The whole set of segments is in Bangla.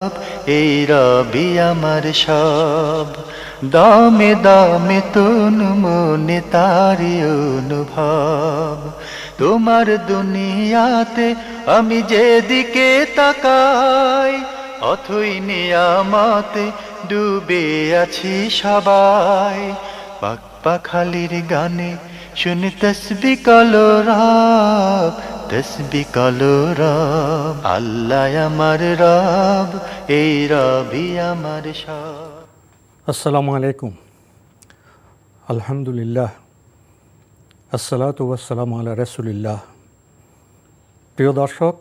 এই রবি আমার সব, দমে দমে তন মনে তারি অনুভব। তোমার দুনিয়াতে আমি যেদিকে তাকাই, অথই নিয়ামতে ডুবে আছি সবাই। পাক পাখালির গানে শুনি তসবি কলো রব, তসবি কলো রব। আল্লাহ আমার রব, এই রবি আমার সব। আসসালামু আলাইকুম। আলহামদুলিল্লাহ, আসসালাতু ওয়াসসালামু আলা রাসূলিল্লাহ। প্রিয় দর্শক,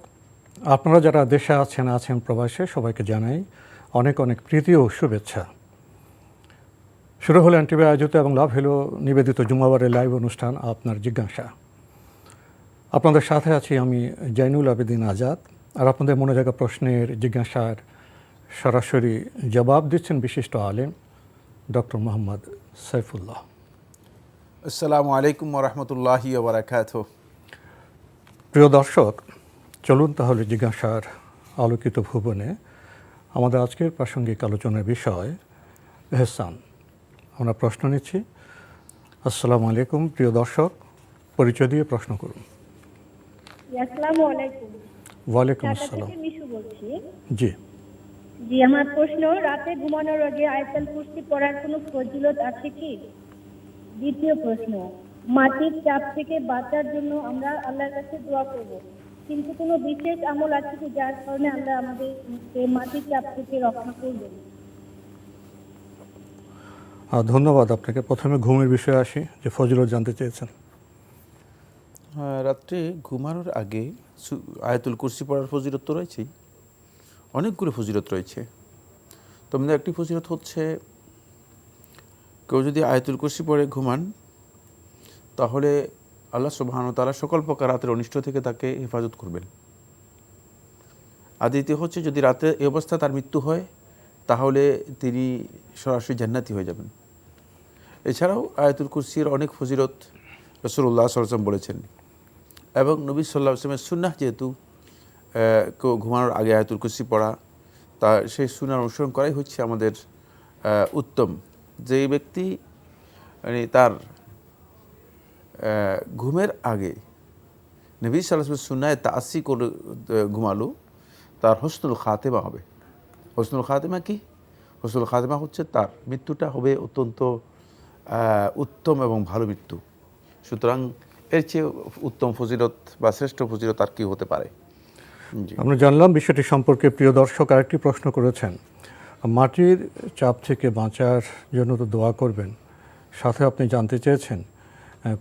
আপনারা যারা দেশে আছেন প্রবাসে, সবাইকে জানাই অনেক অনেক প্রীতি ও শুভেচ্ছা। শুরু হলো এনটিভি আয়োজিত এবং লাভ হলো নিবেদিত জুমাবারের লাইভ অনুষ্ঠান আপনার জিজ্ঞাসা। আপনাদের সাথে আছি আমি জাইনুল আবেদিন আজাদ। আর আপনাদের মনে জায়গা প্রশ্নের জিজ্ঞাসার সরাসরি জবাব দিচ্ছেন বিশিষ্ট আলেম ডক্টর মোহাম্মদ সাইফুল্লাহ। আসসালামু আলাইকুম ওরহমতুল্লাহি ওয়া বারাকাতুহু। প্রিয় দর্শক, চলুন তাহলে জিজ্ঞাসার আলোকিত ভুবনে আমাদের আজকের প্রাসঙ্গিক আলোচনার বিষয় এহসান। আমরা প্রশ্ন নিচ্ছি। আসসালামু আলাইকুম। প্রিয় দর্শক, পরিচয় দিয়ে প্রশ্ন করুন। আসসালামু আলাইকুম। ওয়ালাইকুম ঢাকা আসসালাম। থেকে মিশু বলছি। জি, আমার প্রশ্ন, রাতে ঘুমানোর আগে আয়াতুল কুরসি পড়ার কোনো ফজিলত আছে কি? দ্বিতীয় প্রশ্ন, মাটির চাপ থেকে বাঁচার জন্য আমরা আল্লাহর কাছে দোয়া করব, কিন্তু কোনো বিশেষ আমল আছে কি যার কারণে আল্লাহ আমাদের মাটির চাপ থেকে রক্ষা করবেন? ধন্যবাদ আপনাকে। প্রথমে ঘুমের বিষয়ে আসি, যে ফজিলত জানতে চেয়েছেন। রাত্রে ঘুমানোর আগে আয়াতুল কুরসি পড়ার ফজিলত তো রয়েছেই, অনেকগুলো ফজিলত রয়েছে। তোমাদের একটি ফজিলত হচ্ছে, কেউ যদি আয়াতুল কুরসি পড়ে ঘুমান তাহলে আল্লাহ সুবহানাহু ওয়া তাআলা সকল প্রকার রাতের অনিষ্ট থেকে তাকে হেফাজত করবেন। আর দ্বিতীয় হচ্ছে, যদি রাতে এই অবস্থা তার মৃত্যু হয় তাহলে তিনি সরাসরি জান্নাতি হয়ে যাবেন। এছাড়াও আয়াতুল কুরসির অনেক ফজিলত রাসূলুল্লাহ সাল্লাল্লাহু আলাইহি ওয়াসাল্লাম বলেছেন, এবং নবী সাল্লাল্লাহু আলাইহি ওয়াসাল্লামের সুন্নাহ যেহেতু কেউ ঘুমানোর আগে আয়াতুল কুরসি পড়া, তা সেই সুন্নাহ অনুসরণ করাই হচ্ছে আমাদের উত্তম। যেই ব্যক্তি মানে তার ঘুমের আগে নবী সাল্লাল্লাহু আলাইহি ওয়াসাল্লামের সুন্নাহে তাআসি করে ঘুমালো, তার হুসনুল খাতেমা হবে। হুসনুল খাতেমা কি? হুসনুল খাতেমা হচ্ছে তার মৃত্যুটা হবে অত্যন্ত উত্তম এবং ভালো মৃত্যু। সুতরাং এর চেয়ে উত্তম ফজিলত বা শ্রেষ্ঠ ফজিলত আর কি হতে পারে? জি, আমরা জানলাম বিষয়টি সম্পর্কে। প্রিয় দর্শক আরেকটি প্রশ্ন করেছেন, মাটির চাপ থেকে বাঁচার জন্য তো দোয়া করবেন, সাথে আপনি জানতে চেয়েছেন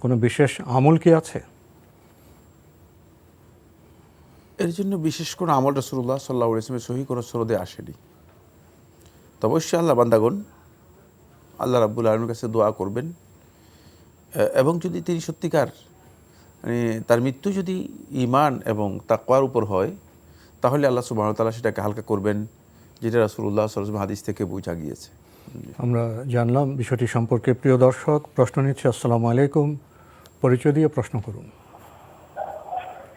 কোনো বিশেষ আমল কি আছে? এর জন্য বিশেষ কোনো আমল রাসূলুল্লাহ সাল্লাল্লাহু আলাইহি ওয়াসাল্লামের সহিহ কোনো সনদে আসেনি। তো অবশ্যই আল্লাহ বান্দাগণ আল্লাহ রাব্বুল আলামিনের কাছে দোয়া করবেন, এবং যদি তিনি সত্যিকার মানে তার মৃত্যু যদি ঈমান এবং তাকওয়ার উপর হয় তাহলে আল্লাহ সুবহানাহু ওয়া তাআলা সেটাকে হালকা করবেন, যেটা রাসূলুল্লাহ সাল্লাল্লাহু আলাইহি ওয়াসাল্লাম হাদিস থেকে বোঝা গিয়েছে। আমরা জানলাম বিষয়টি সম্পর্কে। প্রিয় দর্শক, প্রশ্ন নিচ্ছি। আসসালামু আলাইকুম। পরিচয় দিয়ে প্রশ্ন করুন।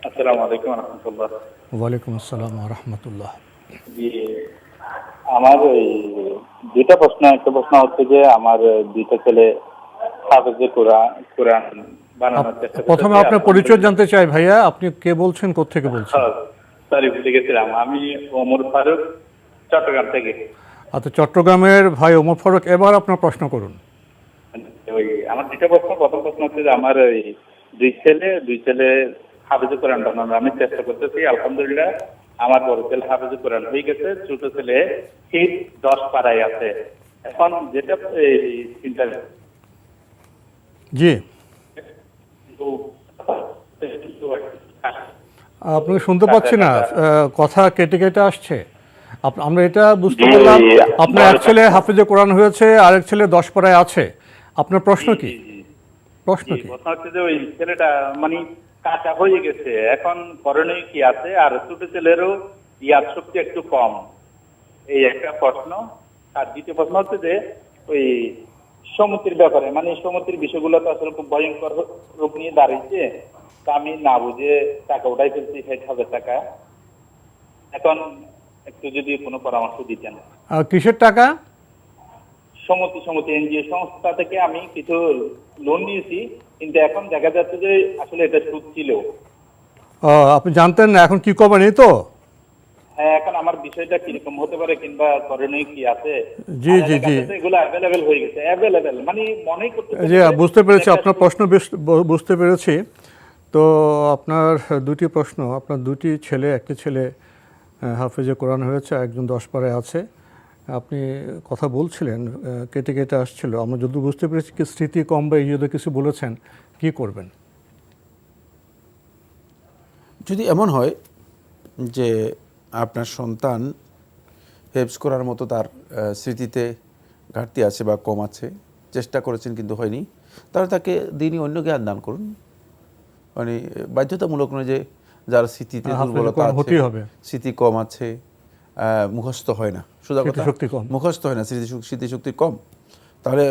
আসসালামু আলাইকুম ওয়া রাহমাতুল্লাহ। ওয়ালাইকুম আসসালাম ওয়া রাহমাতুল্লাহ। জি, আমার এই দুইটা প্রশ্ন। একটা প্রশ্ন হচ্ছে যে আমার দুইটা ছেলে হাফেজে কোরআন বানানোর চেষ্টা করতেছে। প্রথমে আপনার পরিচয় জানতে চাই ভাইয়া, আপনি কে বলছেন, কোত্থেকে বলছেন? সরি, ভুলে গেছিলাম। আমি ওমর ফারুক, চট্টগ্রাম থেকে। আচ্ছা, চট্টগ্রামের ভাই ওমর ফারুক, এবার আপনার প্রশ্ন করুন। ওই আমার দুইটা প্রশ্ন। প্রথম প্রশ্ন হচ্ছে যে আমার ওই দুই ছেলে হাফেজে কোরআন বানানোর আমি চেষ্টা করতেছি। আলহামদুলিল্লাহ আমার বড় ছেলে হাফেজে কোরআন হয়ে গেছে, ছোট ছেলে ঠিক 10 পাড়ায় আছে। এখন যেটা এই চিন্তা জি, আপনাকে শুনতে পাচ্ছি না, কথা কেটে কেটে আসছে। আমরা এটা বুঝতে পারলাম আপনার এক ছেলে হাফেজে কোরআন হয়েছে, আরেক ছেলে 10 পাড়ায় আছে। আপনার প্রশ্ন কি? প্রশ্ন কি? প্রশ্ন হচ্ছে যে ওই ছেলেটা মানে কাঁচা হয়ে গেছে, এখন করণীয় কি আছে? আর ছোট ছেলেরও ইয়াদ শক্তি একটু কম, এই একটা প্রশ্ন। আর দ্বিতীয় প্রশ্ন হচ্ছে যে ওই সমুদ্রের ব্যাপারে, মানে সমুদ্রের বিষয়গুলো তো আসলে খুব ভয়ঙ্কর রূপ নিয়ে দাঁড়িয়েছে। তা আমি না বুঝে টাকা উঠাই ফেলছি 60,000 টাকা। এখন একটু যদি কোনো পরামর্শ দিতেন। কিসের টাকা? সমিতি এনজিও সংস্থা থেকে আমি কিছু লোন নিয়েছি, কিন্তু এখন দেখা যাচ্ছে যে আসলে এটা সুদ ছিল। আপনি জানতেন না, এখন কি করবেন এই তো? হ্যাঁ, এখন আমার বিষয়টা কিরকম হতে পারে কিংবা করণীয় কি আছে? জি, জি, জি। এগুলো অ্যাভেলেবেল হয়ে গেছে, অ্যাভেলেবেল মানে মনেই করতে জি, বুঝতে পেরেছি আপনার প্রশ্ন, বুঝতে পেরেছি। তো আপনার দুটি প্রশ্ন, আপনার দুটি ছেলে, একটি ছেলে হাফেজে কোরআন হয়েছে, একজন 10 পারায় আছে। আপনি কথা বলছিলেন, কেটে কেটে আসছিল। আমরা যদি বুঝতে পেরেছি কি স্মৃতি কম বা এই যদি কিছু বলেছেন, কি করবেন? যদি এমন হয় যে আপনার সন্তান হেফজ করার মতো তার স্মৃতিতে ঘাটতি আছে বা কম আছে, চেষ্টা করেছেন কিন্তু হয়নি, তাহলে তাকে দিনই অন্য জ্ঞান দান করুন। মানে বাধ্যতামূলক নয় যে যার স্মৃতিতে দুর্বলতা আছে, স্মৃতি কম আছে, মুখস্থ হয় না, সোজা কথা মুখস্থ হয় না, স্মৃতিশক্তি কম, তাহলে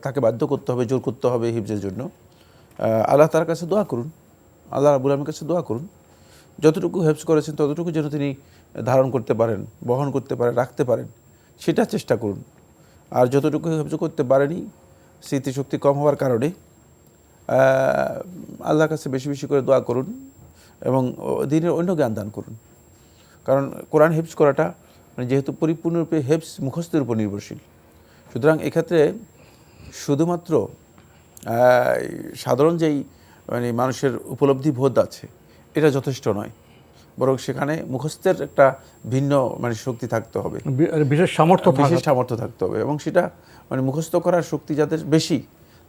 তাকে বাধ্য করতে হবে, জোর করতে হবে হিফজের জন্য। আল্লাহ তার কাছে দোয়া করুন, আল্লাহ রাব্বুল আলামিনের কাছে দোয়া করুন, যতটুকু হেফজ করেছেন ততটুকু যেন তিনি ধারণ করতে পারেন, বহন করতে পারেন, রাখতে পারেন, সেটা চেষ্টা করুন। আর যতটুকু হেফজ করতে পারেনি, স্মৃতিশক্তি কম হওয়ার কারণে আল্লাহর কাছে বেশি বেশি করে দোয়া করুন এবং দিনের অন্য জ্ঞান দান করুন। কারণ কোরআন হেফজ করাটা মানে যেহেতু পরিপূর্ণরূপে হেফজ মুখস্থের উপর নির্ভরশীল, সুতরাং এক্ষেত্রে শুধুমাত্র সাধারণ যেই মানে মানুষের উপলব্ধি বোধ আছে এটা যথেষ্ট নয়, বরং সেখানে মুখস্থের একটা ভিন্ন মানে শক্তি থাকতে হবে, বিশেষ সামর্থ্য থাকতে হবে। এবং সেটা মানে মুখস্থ করার শক্তি যাদের বেশি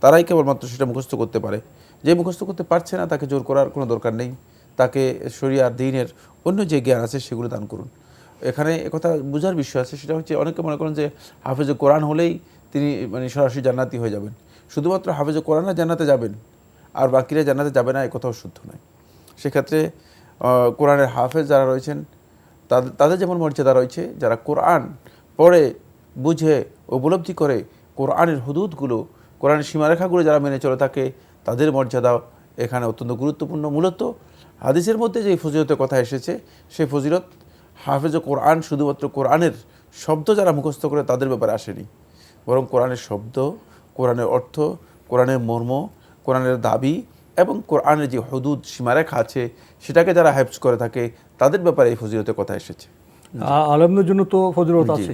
তারাই কেবলমাত্র সেটা মুখস্থ করতে পারে। যে মুখস্থ করতে পারছে না তাকে জোর করার কোনো দরকার নেই, তাকে শরিয়ার দ্বীনের অন্য যে জ্ঞান আছে সেগুলো দান করুন। এখানে একথা বোঝার বিষয় আছে, সেটা হচ্ছে অনেকে মনে করেন যে হাফেজে কোরআন হলেই তিনি মানে সরাসরি জান্নাতি হয়ে যাবেন। শুধুমাত্র হাফেজে কোরআন জান্নাতে যাবেন আর বাকিরা জান্নাতে যাবে না, একথাও শুদ্ধ নয়। সেক্ষেত্রে কোরআনের হাফেজ যারা রয়েছেন তাদের যেমন মর্যাদা রয়েছে, যারা কোরআন পড়ে বুঝে উপলব্ধি করে কোরআনের হুদুদগুলো, কোরআনের সীমারেখাগুলো যারা মেনে চলে থাকে, তাদের মর্যাদা এখানে অত্যন্ত গুরুত্বপূর্ণ। মূলত হাদিসের মধ্যে যে ফজিলতের কথা এসেছে, সেই ফজিলত হাফেজ কোরআন শুধুমাত্র কোরআনের শব্দ যারা মুখস্থ করে তাদের ব্যাপারে আসেনি, বরং কোরআনের শব্দ, কোরআনের অর্থ, কোরআনের মর্ম, কোরআনের দাবি এবং কোরআনের যে হুদুদ সীমারেখা আছে সেটাকে যারা হেফজ করে থাকে তাদের ব্যাপারে এই ফজিলতের কথা এসেছে। আলেমদের জন্য তো ফজিলত আছে।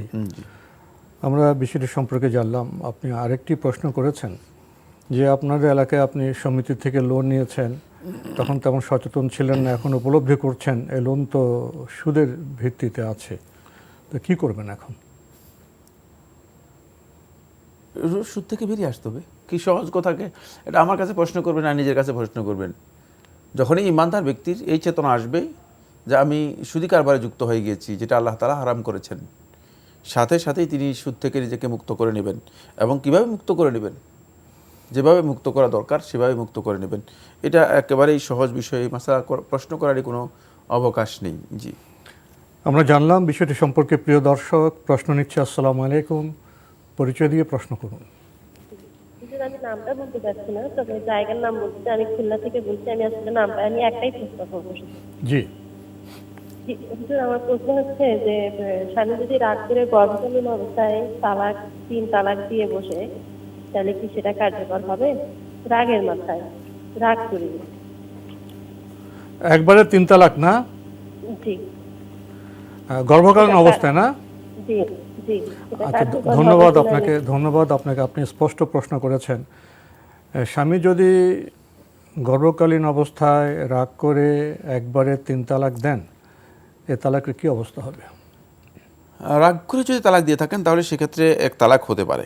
আমরা বিষয়টি সম্পর্কে জানলাম। আপনি আরেকটি প্রশ্ন করেছেন যে আপনাদের এলাকায় আপনি সমিতি থেকে লোন নিয়েছেন, তখন তেমন সচেতন ছিলেন না, এখন উপলব্ধি করছেন এই লোন তো সুদের ভিত্তিতে আছে, তো কী করবেন এখন? সুদ থেকে বেরিয়ে আসতে হবে। কি সহজ কথাকে এটা আমার কাছে প্রশ্ন করবেন আর নিজের কাছে প্রশ্ন করবেন। যখনই ইমানদার ব্যক্তির এই চেতনা আসবে যে আমি সুদি কারবারে যুক্ত হয়ে গিয়েছি, যেটা আল্লাহ তাআলা হারাম করেছেন, সাথে সাথেই তিনি সুদ থেকে নিজেকে মুক্ত করে নেবেন। এবং কিভাবে মুক্ত করে নেবেন? যেভাবে মুক্ত করা দরকার সেভাবে মুক্ত করে নেবেন। এটা একেবারেই সহজ বিষয়, মাসা প্রশ্ন করারই কোনো অবকাশ নেই। জি, আমরা জানলাম বিষয়টি সম্পর্কে। প্রিয় দর্শক, প্রশ্ন নিচ্ছে। আসসালামু আলাইকুম, পরিচয় দিয়ে প্রশ্ন করুন। আমি নামটা বলতে পারছি না, তবে জায়গার নাম বলতে আমি খুলনা থেকে বলছি। আমি আসলে নামটা আমি একটাই প্রশ্ন করবো। জি, আমার প্রশ্ন হচ্ছে যে স্বামী যদি রাগ করে গর্ভকালীন অবস্থায় 3 তালাক দিয়ে বসে, তাহলে কি সেটা কার্যকর হবে? রাগের মাথায় রাগ করি একবারে 3 তালাক না? জি, গর্ভকালীন অবস্থায় না? জি জি। আচ্ছা, ধন্যবাদ আপনাকে। আপনি স্পষ্ট প্রশ্ন করেছেন। স্বামী যদি গর্ভকালীন অবস্থায় রাগ করে একবারে 3 তালাক দেন, এ তালাকের কী অবস্থা হবে? রাগ করে যদি তালাক দিয়ে থাকেন তাহলে সেক্ষেত্রে 1 তালাক হতে পারে।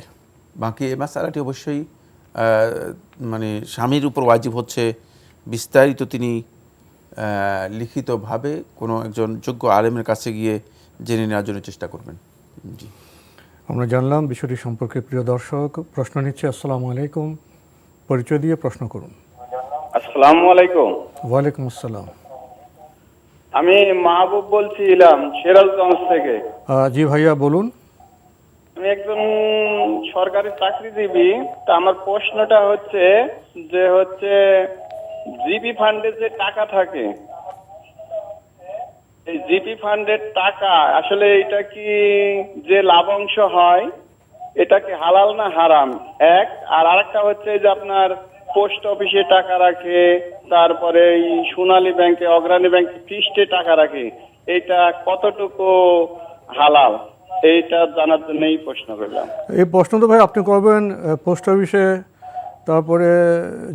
বাকি এই মাসালাটি অবশ্যই মানে স্বামীর উপর ওয়াজিব হচ্ছে বিস্তারিত তিনি লিখিতভাবে কোনো একজন যোগ্য আলেমের কাছে গিয়ে জেনে নেওয়ার জন্য চেষ্টা করবেন। জি, আমরা জানলাম বিষয়টি সম্পর্কে। প্রিয় দর্শক, প্রশ্ন নিচ্ছে। আসসালামু আলাইকুম, পরিচয় দিয়ে প্রশ্ন করুন। আসসালামু আলাইকুম। ওয়ালাইকুম আসসালাম। আমি মাহবুব বলছিলাম সিরাজগঞ্জ থেকে। জি ভাইয়া, বলুন। আমি একজন সরকারি চাকরিজীবী। তা আমার প্রশ্নটা হচ্ছে যে জিবি ফান্ডে যে টাকা থাকে এই জিপি ফান্ডের টাকা আসলে এটা কি যে লাভাংশ হয় এটা কি হালাল না হারাম? এক আর আরেকটা হচ্ছে যে আপনার পোস্ট অফিসে টাকা রাখে, তারপরে এই সোনালী ব্যাংকে, অগ্রণী ব্যাংকে ফিক্সডে টাকা রাখে, এটা কতটুকু হালাল এইটা জানার জন্য এই প্রশ্ন করলাম। এই প্রশ্ন তো ভাই আপনি করবেন পোস্ট অফিসে, তারপরে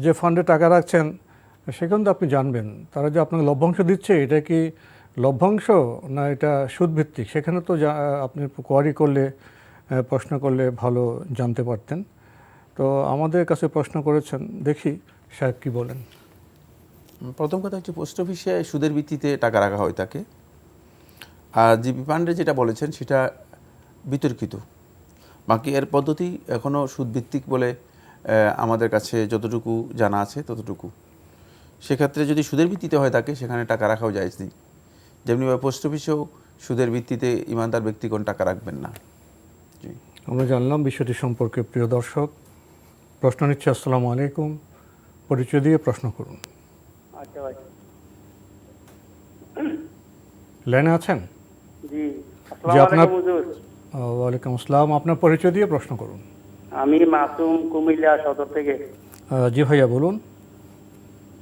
যে ফান্ডে টাকা রাখছেন সেখানে তো আপনি জানবেন তারা যে আপনাকে লভ্যাংশ দিচ্ছে এটা কি লভ্যাংশ না এটা সুদভিত্তিক, সেখানে তো আপনি কোয়ারি করলে প্রশ্ন করলে ভালো জানতে পারতেন। তো আমাদের কাছে প্রশ্ন করেছেন, দেখি সাহেব কি বলেন। প্রথম কথা হচ্ছে পোস্ট অফিসে সুদের ভিত্তিতে টাকা রাখা হয় তাকে, আর জিপি ফান্ডে যেটা বলেছেন সেটা বিতর্কিত। বাকি এর পদ্ধতি এখনও সুদভিত্তিক বলে আমাদের কাছে যতটুকু জানা আছে ততটুকু। সেক্ষেত্রে যদি সুদের ভিত্তিতে হয় থাকে সেখানে টাকা রাখাও জায়েজ নেই। যেমনিভাবে পোস্ট অফিসেও সুদের ভিত্তিতে ইমানদার ব্যক্তিগণ টাকা রাখবেন না। জি, আমরা জানলাম বিষয়টি সম্পর্কে। প্রিয় দর্শক, প্রশ্ন নিচ্ছে। আসসালামু আলাইকুম, পরিচয় দিয়ে প্রশ্ন করুন। আচ্ছা ভাই। লাইনে আছেন? জি, জি, আসসালামু আপনার আলাইকুম হুজুর। ওয়ালাইকুম আসসালাম, আপনার পরিচয় দিয়ে প্রশ্ন করুন। আমি মাসুম, কুমিল্লা সদর থেকে। জি ভাইয়া বলুন।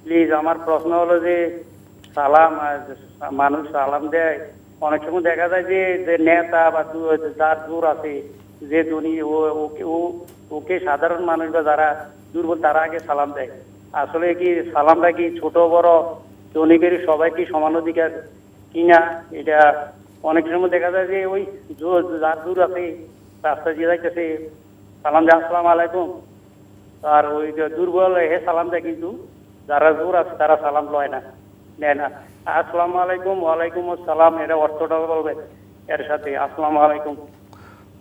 প্লিজ, আমার প্রশ্ন হলো যে সালাম, মানুষ সালাম দেয়, অনেক সময় দেখা যায় যে যে নেতা বা যার জোর আছে, যে ধনী ওকে সাধারণ মানুষ বা যারা দুর্বল তারা আগে সালাম দেয়। আসলে কি সালামটা কি ছোট বড় ধনীদের সবাই কি সমান অধিকার কিনা? এটা অনেক সময় দেখা যায় যে ওই যার জোর আছে রাস্তা দিয়ে যাইতেছে সালাম দেয় আসসালামু আলাইকুম, আর ওই যে দুর্বল হে সালাম দেয়, কিন্তু যারা জোর আছে তারা সালাম লয় না, নেয় না। আসসালামু আলাইকুম, ওয়ালাইকুম আসসালাম, এটা অর্থটা বলবে এর সাথে আসসালামু আলাইকুম।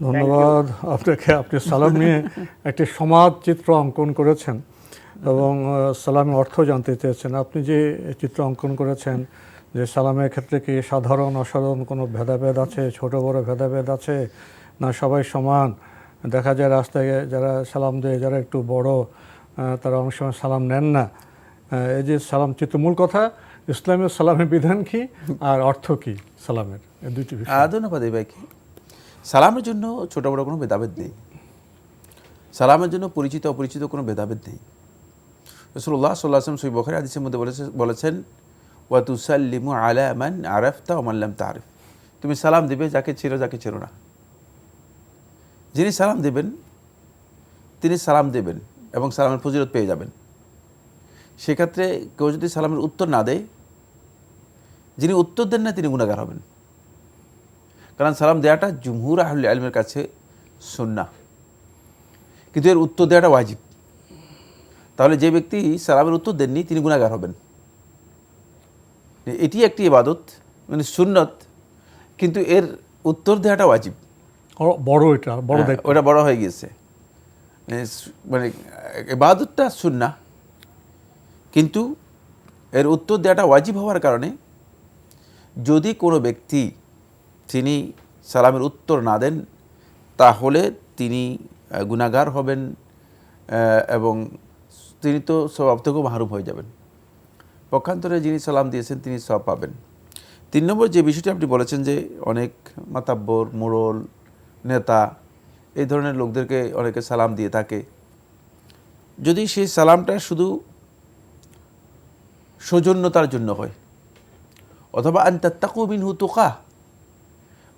ধন্যবাদ আপনাকে। আপনি সালাম নিয়ে একটি সমাজ চিত্র অঙ্কন করেছেন এবং সালামের অর্থ জানতে চেয়েছেন। আপনি যে চিত্র অঙ্কন করেছেন যে সালামের ক্ষেত্রে কি সাধারণ অসাধারণ কোনো ভেদাভেদ আছে, ছোট বড় ভেদাভেদ আছে, না সবাই সমান? দেখা যায় রাস্তায় যারা সালাম দেয়, যারা একটু বড় তারা অনেক সময় সালাম নেন না। এই যে সালাম চিত্র, মূল কথা ইসলামের সালামের বিধান কি আর অর্থ কি সালামের, এই দুইটি বিষয়। ধন্যবাদ এই ভাইকে। সালামের জন্য ছোট বড় কোনো ভেদাভেদ নেই। সালামের জন্য পরিচিত অপরিচিত কোনো ভেদাভেদ নেই। রাসূলুল্লাহ সাল্লাল্লাহু আলাইহি ওয়াসাল্লাম সহিহ বুখারী হাদিসের মধ্যে বলেছেন ওয়া তুসাল্লিমু আলা মান আরাফতা ওয়া মান লাম তারিফ। তুমি সালাম দিবে যাকে চেনো যাকে চেনো না। যিনি সালাম দেবেন তিনি সালাম দেবেন এবং সালামের ফজিলত পেয়ে যাবেন। সেক্ষেত্রে কেউ যদি সালামের উত্তর না দেয়, যিনি উত্তর দেন না তিনি গুনাহগার হবেন। কারণ সালাম দেওয়াটা জুমহুর আহলে ইলমের কাছে সুন্নাহ, কিন্তু এর উত্তর দেওয়াটা ওয়াজিব। তাহলে যে ব্যক্তি সালামের উত্তর দেননি তিনি গুনাহগার হবেন। এটি একটি ইবাদত, মানে সুন্নত, কিন্তু এর উত্তর দেওয়াটা ওয়াজিব। বড়, এটা বড় দায়িত্ব, ওটা বড় হয়ে গিয়েছে। মানে ইবাদতটা সুন্নাহ, কিন্তু এর উত্তর দেওয়াটা ওয়াজিব হওয়ার কারণে যদি কোনো ব্যক্তি তিনি সালামের উত্তর না দেন তাহলে তিনি গুনাহগার হবেন এবং তিনি তো সওয়াব থেকেও মাহরুম হয়ে যাবেন। পক্ষান্তরে যিনি সালাম দিয়েছেন তিনি সওয়াব পাবেন। 3 নম্বর যে বিষয়টি আপনি বলেছেন যে অনেক মাতাব্বর, মোড়ল, নেতা এই ধরনের লোকদেরকে অনেকে সালাম দিয়ে থাকে, যদি সেই সালামটা শুধু সৌজন্যতার জন্য হয় অথবা আন তাত্তাকু মিনহু তুকা,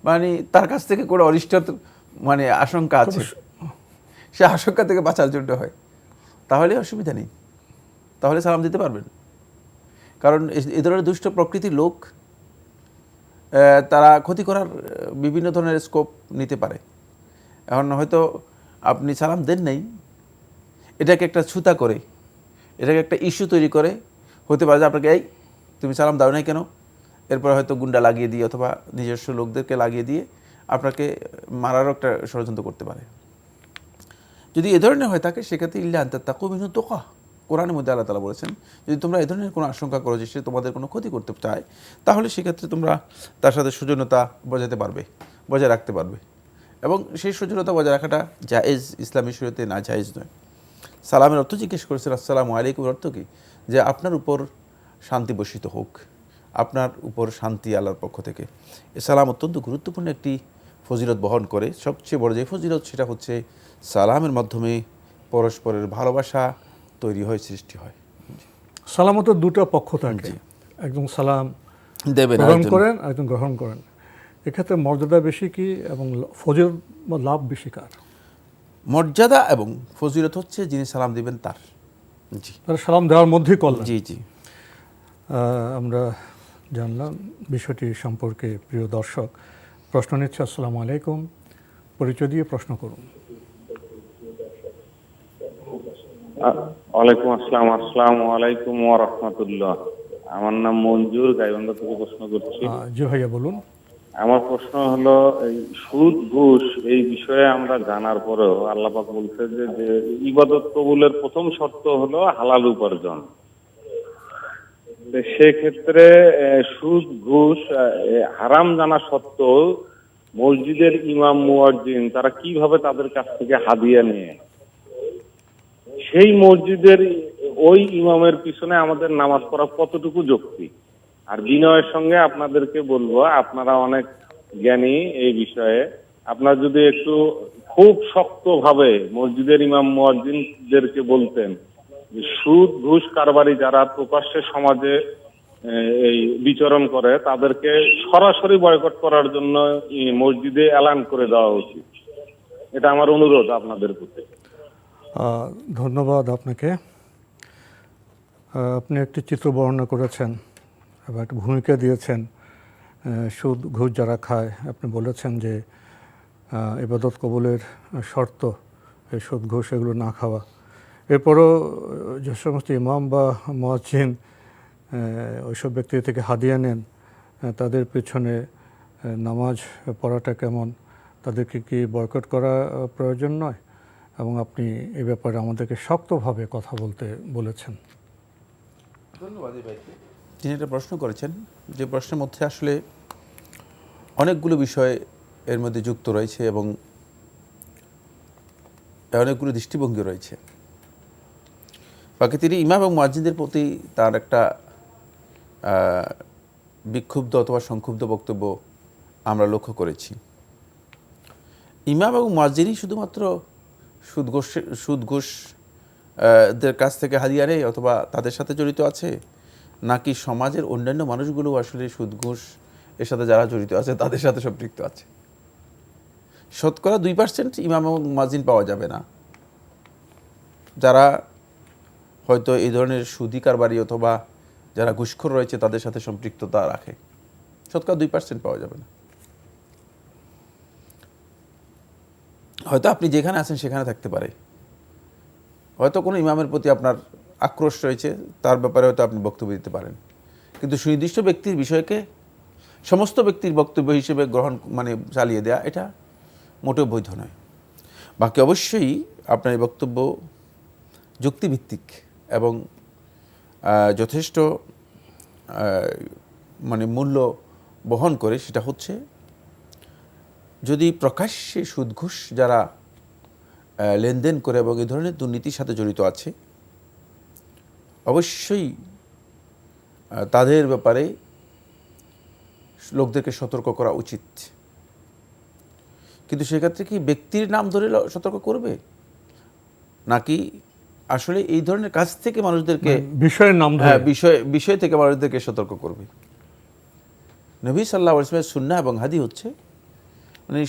মানে তার কাছ থেকে কোনো অনিষ্ট মানে আশঙ্কা আছে, সে আশঙ্কা থেকে বাঁচার জন্য হয়, তাহলে অসুবিধা নেই, তাহলে সালাম দিতে পারবেন। কারণ এই ধরনের দুষ্ট প্রকৃতির লোক তারা ক্ষতি করার বিভিন্ন ধরনের স্কোপ নিতে পারে। এখন হয়তো আপনি সালাম দেন নাই, এটাকে একটা ছুতা করে, এটাকে একটা ইস্যু তৈরি করে হতে পারে যে আপনাকে এই তুমি সালাম দাও নাই কেন, এরপর হয়তো গুন্ডা লাগিয়ে দিয়ে অথবা নিজস্ব লোকদেরকে লাগিয়ে দিয়ে আপনাকে মারারও একটা ষড়যন্ত্র করতে পারে। যদি এ ধরনের হয়ে থাকে সেক্ষেত্রে ইল্লা আন তাত্তাকু মিনহু তুকা, কোরআনের মধ্যে আল্লাহ তাআলা বলেছেন যদি তোমরা এ ধরনের কোনো আশঙ্কা করো যে সে তোমাদের কোনো ক্ষতি করতে চায়, তাহলে সেক্ষেত্রে তোমরা তার সাথে সৌজন্যতা বজায় রাখতে পারবে এবং সেই সৌজন্যতা বজায় রাখাটা জায়েজ, ইসলামী শরীয়তে না জায়েজ নয়। সালামের অর্থ জিজ্ঞেস করেছেন আসসালামু আলাইকুম, অর্থ কি? যে আপনার উপর শান্তি বর্ষিত হোক, আপনার উপর শান্তি আল্লাহর পক্ষ থেকে। এ সালাম অত্যন্ত গুরুত্বপূর্ণ একটি ফজিলত বহন করে। সবচেয়ে বড় যে ফজিলত সেটা হচ্ছে সালামের মাধ্যমে পরস্পরের ভালোবাসা তৈরি হয়, সৃষ্টি হয়। সালামতের দুটো পক্ষ থাকে, একজন সালাম দেবেন গ্রহণ করেন, একজন গ্রহণ করেন। এক্ষেত্রে মর্যাদা বেশি কি এবং ফজিলত বা লাভ বেশি কার? মর্যাদা এবং ফজিলত হচ্ছে যিনি সালাম দিবেন তার। জি, তারা সালাম দেওয়ার মধ্যেই কল্যাণ। জি জি। আমরা জানলাম বিষয়টি সম্পর্কে। প্রিয় দর্শক, প্রশ্ন নিচ্ছে। আসসালামু আলাইকুম, পরিচয় দিয়ে প্রশ্ন করুন। ওয়ালাইকুম আসসালাম। আসসালামু আলাইকুম ওয়া রাহমাতুল্লাহ। আমার নাম মঞ্জুর, গাইবান্ধা থেকে প্রশ্ন করছি। জি ভাইয়া বলুন। আমার প্রশ্ন হলো, এই সুদ ঘুষ এই বিষয়ে আমরা জানার পরেও আল্লাহ পাক বলছে যে ইবাদত কবুলের প্রথম শর্ত হলো হালাল উপার্জন। সেক্ষেত্রে সুদ ঘুষ হারাম জানা সত্ত্বেও মসজিদের ইমাম মুয়াজ্জিন তারা কিভাবে তাদের কাছ থেকে হাদিয়া নিয়ে সেই মসজিদের ওই ইমামের পিছনে আমাদের নামাজ পড়া কতটুকু যৌক্তিক? আর বিনয়ের সঙ্গে আপনাদেরকে বলবো, আপনারা অনেক জ্ঞানী এই বিষয়ে, আপনারা যদি একটু খুব শক্তভাবে মসজিদের ইমাম মুয়াজ্জিনদেরকে বলতেন যে সুদ ঘুষ কারবারি যারা প্রকাশ্যে সমাজে এই বিচরণ করে তাদেরকে সরাসরি বয়কট করার জন্য মসজিদে এলান করে দেওয়া উচিত। এটা আমার অনুরোধ আপনাদের প্রতি। ধন্যবাদ আপনাকে। আপনি একটি চিত্র বর্ণনা করেছেন এবং একটা ভূমিকা দিয়েছেন। সুদ ঘুষ যারা খায়, আপনি বলেছেন যে ইবাদত কবুলের শর্ত এই সুদ ঘুষ এগুলো না খাওয়া। এরপরও যে সমস্ত ইমাম বা মুয়াজ্জিন ওইসব ব্যক্তি থেকে হাদিয়া নেন, তাদের পেছনে নামাজ পড়াটা কেমন? তাদেরকে কি বয়কট করা প্রয়োজন নয়? এবং আপনি এ ব্যাপারে আমাদেরকে শক্তভাবে কথা বলতে বলেছেন। ধন্যবাদ এই ভাইকে। তিনি একটা প্রশ্ন করেছেন, যে প্রশ্নের মধ্যে আসলে অনেকগুলো বিষয় এর মধ্যে যুক্ত রয়েছে এবং অনেকগুলো দৃষ্টিভঙ্গি রয়েছে। বাকি তিনি ইমাম এবং মুয়াজ্জিনদের প্রতি তার একটা বিক্ষুব্ধ অথবা সংক্ষুব্ধ বক্তব্য আমরা লক্ষ্য করেছি। ইমাম এবং মুয়াজ্জিনই শুধুমাত্র সুদ ঘুষ দের কাছ থেকে হাদিয়া নেয় অথবা তাদের সাথে জড়িত আছে, নাকি সমাজের অন্যান্য মানুষগুলো আসলে সুদ ঘুষ এর সাথে যারা জড়িত আছে তাদের সাথে সম্পৃক্ত আছে? শতকরা 2% ইমাম এবং মুয়াজ্জিন পাওয়া যাবে না যারা হয়তো এই ধরনের সুদি কারবারি অথবা যারা ঘুষখোর রয়েছে তাদের সাথে সম্পৃক্ততা রাখে। শতকরা 2% পাওয়া যাবে না। হয়তো আপনি যেখানে আছেন সেখানে থাকতে পারে, হয়তো কোনো ইমামের প্রতি আপনার আক্রোশ রয়েছে, তার ব্যাপারে হয়তো আপনি বক্তব্য দিতে পারেন, কিন্তু সুনির্দিষ্ট ব্যক্তির বিষয়কে সমস্ত ব্যক্তির বক্তব্য হিসেবে গ্রহণ চালিয়ে দেওয়া এটা মোটেও বৈধ নয়। বাকি অবশ্যই আপনার এই বক্তব্য যুক্তিভিত্তিক এবং যথেষ্ট মূল্য বহন করে। সেটা হচ্ছে, যদি প্রকাশ্যে সুদ ঘুষ যারা লেনদেন করে এবং এই ধরনের দুর্নীতির সাথে জড়িত আছে, অবশ্যই তাদের ব্যাপারে লোকদেরকে সতর্ক করা উচিত। কিন্তু সেক্ষেত্রে কি ব্যক্তির নাম ধরে সতর্ক করবে, নাকি আসলে এই ধরনের কাজ থেকে মানুষদেরকে বিষয়ের নাম ধরে বিষয় থেকে মানুষদেরকে সতর্ক করবে? নবী সাল্লাল্লাহু আলাইহি ওয়াসাল্লামের সুন্নাহ এবং হাদি হচ্ছে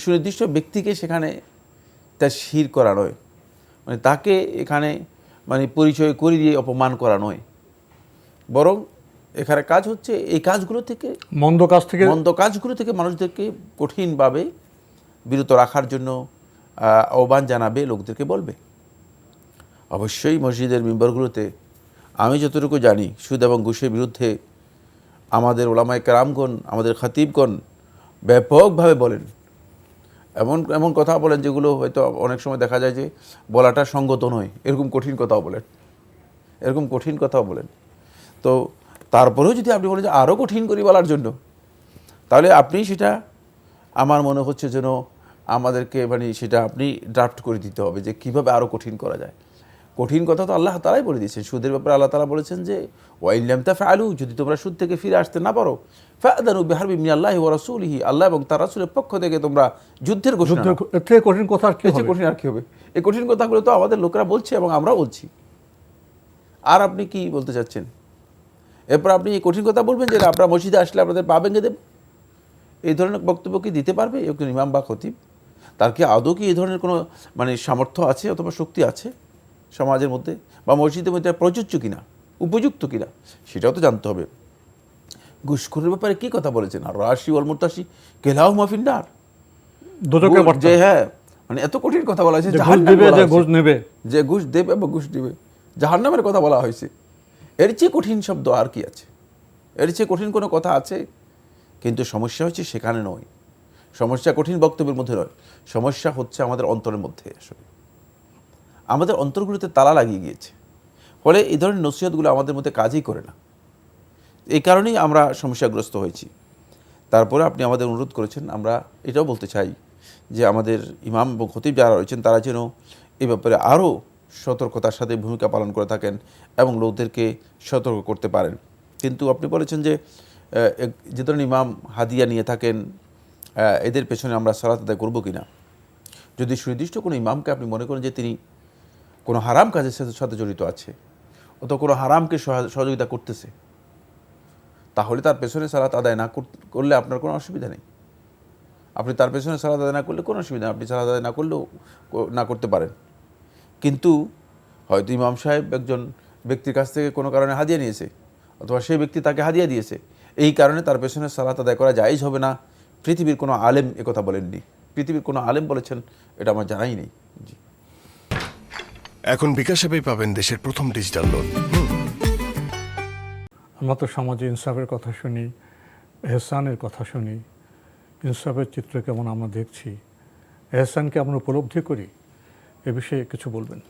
সুনির্দিষ্ট ব্যক্তিকে সেখানে তাশহীর করা নয়, তাকে এখানে পরিচয় করে দিয়ে অপমান করা নয়, বরং এখানে কাজ হচ্ছে এই কাজগুলো থেকে, মন্দ কাজগুলো থেকে মানুষদেরকে কঠিনভাবে বিরত রাখার জন্য আহ্বান জানাবে, লোকদেরকে বলবে। অবশ্যই মসজিদের মিম্বরগুলোতে আমি যতটুকু জানি সুদ এবং ঘুষের বিরুদ্ধে আমাদের উলামায়ে কেরামগণ, আমাদের খতিবগণ ব্যাপকভাবে বলেন। এমন কথা বলেন যেগুলো হয়তো অনেক সময় দেখা যায় যে বলাটা সঙ্গত নয়, এরকম কঠিন কথাও বলেন। তো তারপরেও যদি আপনি বলেন যে আরও কঠিন করে বলার জন্য, তাহলে আপনি সেটা, আমার মনে হচ্ছে যেন আমাদেরকে সেটা আপনি ড্রাফট করে দিতে হবে যে কীভাবে আরও কঠিন করা যায়। কঠিন কথা তো আল্লাহ তাআলাই বলে দিয়েছেন। সুদের ব্যাপারে আল্লাহ তাআলা বলেছেন যে ওয়াইন লাম তাফআলু, যদি তোমরা সুদ থেকে ফিরে আসতে না পারো, ফা'দানু বিহারবিন মিনাল্লাহি ওয়া রাসূলিহি, আল্লাহ এবং তার রাসূলের পক্ষ থেকে তোমরা যুদ্ধের ঘোষণা দাও। এর থেকে কঠিন কথা আর কি এর চেয়ে হবে? কঠিন আর কি হবে? এই কঠিন কথাগুলো তো আমাদের লোকেরা বলছে এবং আমরাও বলছি। আর আপনি কি বলতে চাচ্ছেন? এরপর আপনি এই কঠিন কথা বলবেন যে আপনারা মসজিদে আসলে আপনাদের পা ভেঙে দেব, এই ধরনের বক্তব্য কি দিতে পারবে একজন ইমাম বা খতিব? তার কি আদৌ কি এই ধরনের কোনো মানে সামর্থ্য আছে অথবা শক্তি আছে সমাজের মধ্যে, বা মসজিদের মধ্যে প্রযোজ্য কিনা, উপযুক্ত কিনা, সেটাও তো জানতে হবে। ঘুষখোরের ব্যাপারে কি কথা বলেছেন? আর রাশি ওয়াল মুরতাশি কেলাহুমা ফিন্নার, দুদকের বার্তা। যে হ্যাঁ মানে এত কঠিন কথা বলা হয়েছে, যে ঘুষ জাহান্নামে দেবে, বলা যে হয়েছে। ঘুষ নেবে। যে ঘুষ দেবে বা ঘুষ দিবে, জাহান্নামের কথা বলা হয়েছে। এর চেয়ে কঠিন শব্দ আর কি আছে? এর চেয়ে কঠিন কোনো কথা আছে? কিন্তু সমস্যা হচ্ছে সেখানে নয়, সমস্যা কঠিন বক্তব্যের মধ্যে নয়, সমস্যা হচ্ছে আমাদের অন্তরের মধ্যে। আসলে আমাদের অন্তরগুলোতে তালা লাগিয়ে গিয়েছে, ফলে এই ধরনের নসিহতগুলো আমাদের মধ্যে কাজই করে না। এই কারণেই আমরা সমস্যাগ্রস্ত হয়েছি। তারপরে আপনি আমাদের অনুরোধ করেছেন, আমরা এটাও বলতে চাই যে আমাদের ইমাম এবং খতিব যারা রয়েছেন তারা যেন এই ব্যাপারে আরও সতর্কতার সাথে ভূমিকা পালন করে থাকেন এবং লোকদেরকে সতর্ক করতে পারেন। কিন্তু আপনি বলেছেন যে যে ধরনের ইমাম হাদিয়া নিয়ে থাকেন এদের পেছনে আমরা সালাত আদায় করবো কিনা। যদি সুনির্দিষ্ট কোনো ইমামকে আপনি মনে করেন যে তিনি কোনো হারাম কাজের সাথে জড়িত আছে অথবা কোনো হারামকে সহযোগিতা করতেছে, তাহলে তার পেছনে সালাত আদায় না করলে আপনার কোনো অসুবিধা নেই। আপনি তার পেছনে সালাত আদায় না করলে কোনো অসুবিধা নেই, আপনি সালাত আদায় না করলেও না করতে পারেন। কিন্তু হয়তো ইমাম সাহেব একজন ব্যক্তির কাছ থেকে কোনো কারণে হাদিয়া নিয়েছে অথবা সেই ব্যক্তি তাকে হাদিয়া দিয়েছে, এই কারণে তার পেছনে সালাত আদায় করা জায়েজ হবে না। পৃথিবীর কোনো আলেম একথা বলেননি, পৃথিবীর কোনো আলেম বলেছেন এটা আমার জানাই নেই। জি। এখন বিকাশ অ্যাপেই পাবেন দেশের প্রথম ডিজিটাল লোন। আমরা তো সমাজে ইনসাফের কথা শুনি, এহসানের কথা শুনি। ইনসাফের চিত্র কেমন আমরা দেখছি, এহসানকে আমরা উপলব্ধি করি, এ বিষয়ে কিছু বলবেন?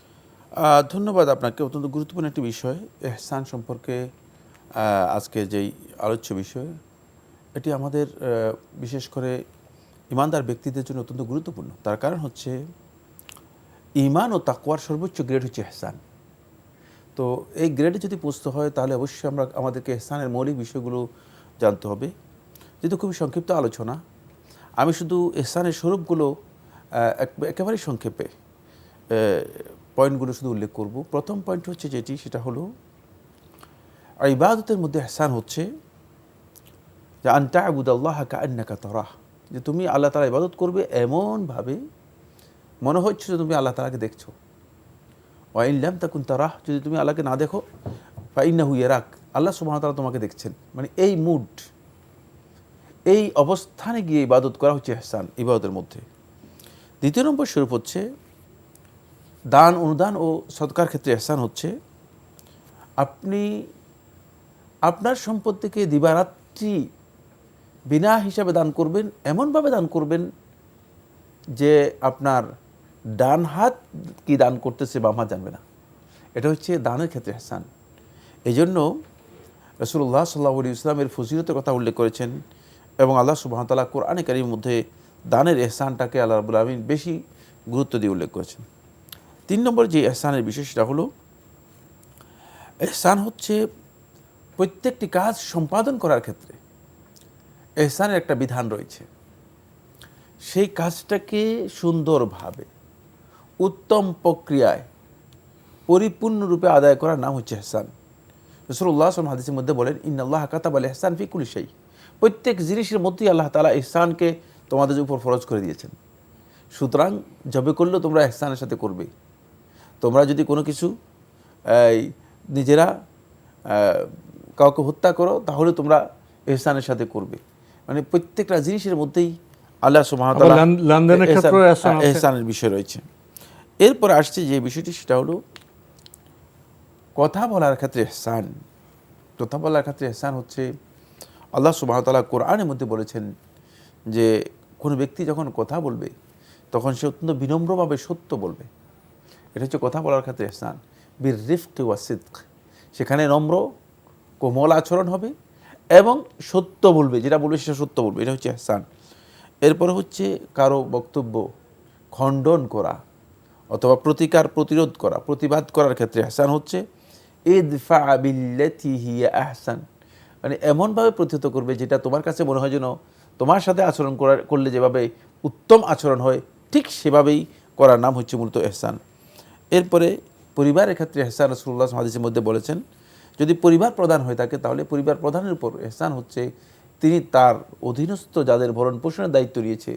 ধন্যবাদ আপনাকে। অত্যন্ত গুরুত্বপূর্ণ একটি বিষয় এহসান সম্পর্কে আজকে যেই আলোচ্য বিষয়, এটি আমাদের বিশেষ করে ইমানদার ব্যক্তিদের জন্য অত্যন্ত গুরুত্বপূর্ণ। তার কারণ হচ্ছে ঈমান ও তাকওয়ার সর্বোচ্চ গ্রেড হচ্ছে এহসান। তো এই গ্রেডে যদি পৌঁছতে হয় তাহলে অবশ্যই আমাদেরকে এহসানের মৌলিক বিষয়গুলো জানতে হবে। যেহেতু খুবই সংক্ষিপ্ত আলোচনা, আমি শুধু এহসানের স্বরূপগুলো একেবারেই সংক্ষেপে পয়েন্টগুলো শুধু উল্লেখ করব। প্রথম পয়েন্ট হচ্ছে যেটি, সেটা হলো ইবাদতের মধ্যে এহসান হচ্ছে যে আনতা আবুদাল্লাহ কাআন্নাকা তারাহ, যে তুমি আল্লাহ তাআলা ইবাদত করবে এমনভাবে মনে হচ্ছে যে তুমি আল্লাহ তাআলাকে দেখছো। ওয়া ইন লাম তাকুন তারাহ, যদি তুমি আল্লাহকে না দেখো, ফাইন্নাহু ইয়ারাক, আল্লাহ সুবহানাহু ওয়া তাআলা তোমাকে দেখছেন। মানে এই মুড, এই অবস্থানে গিয়ে ইবাদত করা হচ্ছে এহসান ইবাদতের মধ্যে। দ্বিতীয় নম্বর স্বরূপ হচ্ছে দান, অনুদান ও সদকার ক্ষেত্রে এহসান হচ্ছে আপনি আপনার সম্পদ থেকে দিবারাত্রি বিনা হিসাবে দান করবেন, এমনভাবে দান করবেন যে আপনার ডান হাত কি দান করতেছে বাম হাত জানবে না। এটা হচ্ছে দানের ক্ষেত্রে এহসান। এই জন্য রাসূলুল্লাহ সাল্লাল্লাহু আলাইহি ওয়াসাল্লামের ফজিলতের কথা উল্লেখ করেছেন এবং আল্লাহ সুবহানাহু ওয়া তাআলা কোরআনে কারীমের মধ্যে দানের এহসানটাকে আল্লাহ রাব্বুল আলামিন বেশি গুরুত্ব দিয়ে উল্লেখ করেছেন। 3 নম্বর যে এহসানের বিষয় সেটা হলো এহসান হচ্ছে প্রত্যেকটি কাজ সম্পাদন করার ক্ষেত্রে এহসানের একটা বিধান রয়েছে। সেই কাজটাকে সুন্দরভাবে উত্তম প্রক্রিয়ায় পরিপূর্ণরূপে আদায় করার নাম হচ্ছে এহসান। রাসূলুল্লাহ সাল্লাল্লাহু আলাইহি ওয়াসাল্লাম হাদিসের মধ্যে বলেন, ইন্নাল্লাহা কাতাবাল ইহসান ফি কুল্লি শাই, প্রত্যেক জিনিসের মধ্যেই আল্লাহ তাআলা ইহসানকে তোমাদের উপর ফরজ করে দিয়েছেন। সুতরাং যবে করলেও তোমরা ইহসানের সাথে করবে। তোমরা যদি কোনো কিছু নিজেরা কাউকে হত্যা করো তাহলে তোমরা ইহসানের সাথে করবে। মানে প্রত্যেকটা জিনিসের মধ্যেই আল্লাহ সুবহানাহু ওয়া তাআলা ইহসানের বিষয় রয়েছে। এরপর আসছে যে বিষয়টি, সেটা হলো কথা বলার ক্ষেত্রে ইহসান। কথা বলার ক্ষেত্রে ইহসান হচ্ছে আল্লাহ সুবহানাহু ওয়া তাআলা কোরআনের মধ্যে বলেছেন যে কোনো ব্যক্তি যখন কথা বলবে তখন সে অত্যন্ত বিনম্রভাবে সত্য বলবে। এটা হচ্ছে কথা বলার ক্ষেত্রে ইহসান। বির রিফকি ওয়া সিদক, সেখানে নম্র কোমল আচরণ হবে এবং সত্য বলবে, যেটা বলবে সেটা সত্য বলবে, এটা হচ্ছে ইহসান। এরপরে হচ্ছে কারো বক্তব্য খণ্ডন করা অথবা প্রতিকার প্রতিরোধ করা, প্রতিবাদ করার ক্ষেত্রে ইহসান হচ্ছে ইদফা বিল্লাতি হিয়া আহসান, মানে এমনভাবে প্রতিহত করবে যেটা তোমার কাছে মনে হয় যেন তোমার সাথে আচরণ করলে যেভাবে উত্তম আচরণ হয় ঠিক সেভাবেই করার নাম হচ্ছে মূলত ইহসান। এরপরে পরিবারের ক্ষেত্রে ইহসান রাসূলুল্লাহ হাদিসের মধ্যে বলেছেন, যদি পরিবার প্রধান হয়ে থাকে তাহলে পরিবার প্রধানের উপর ইহসান হচ্ছে তিনি তার অধীনস্থ যাদের ভরণ পোষণের দায়িত্ব নিয়েছে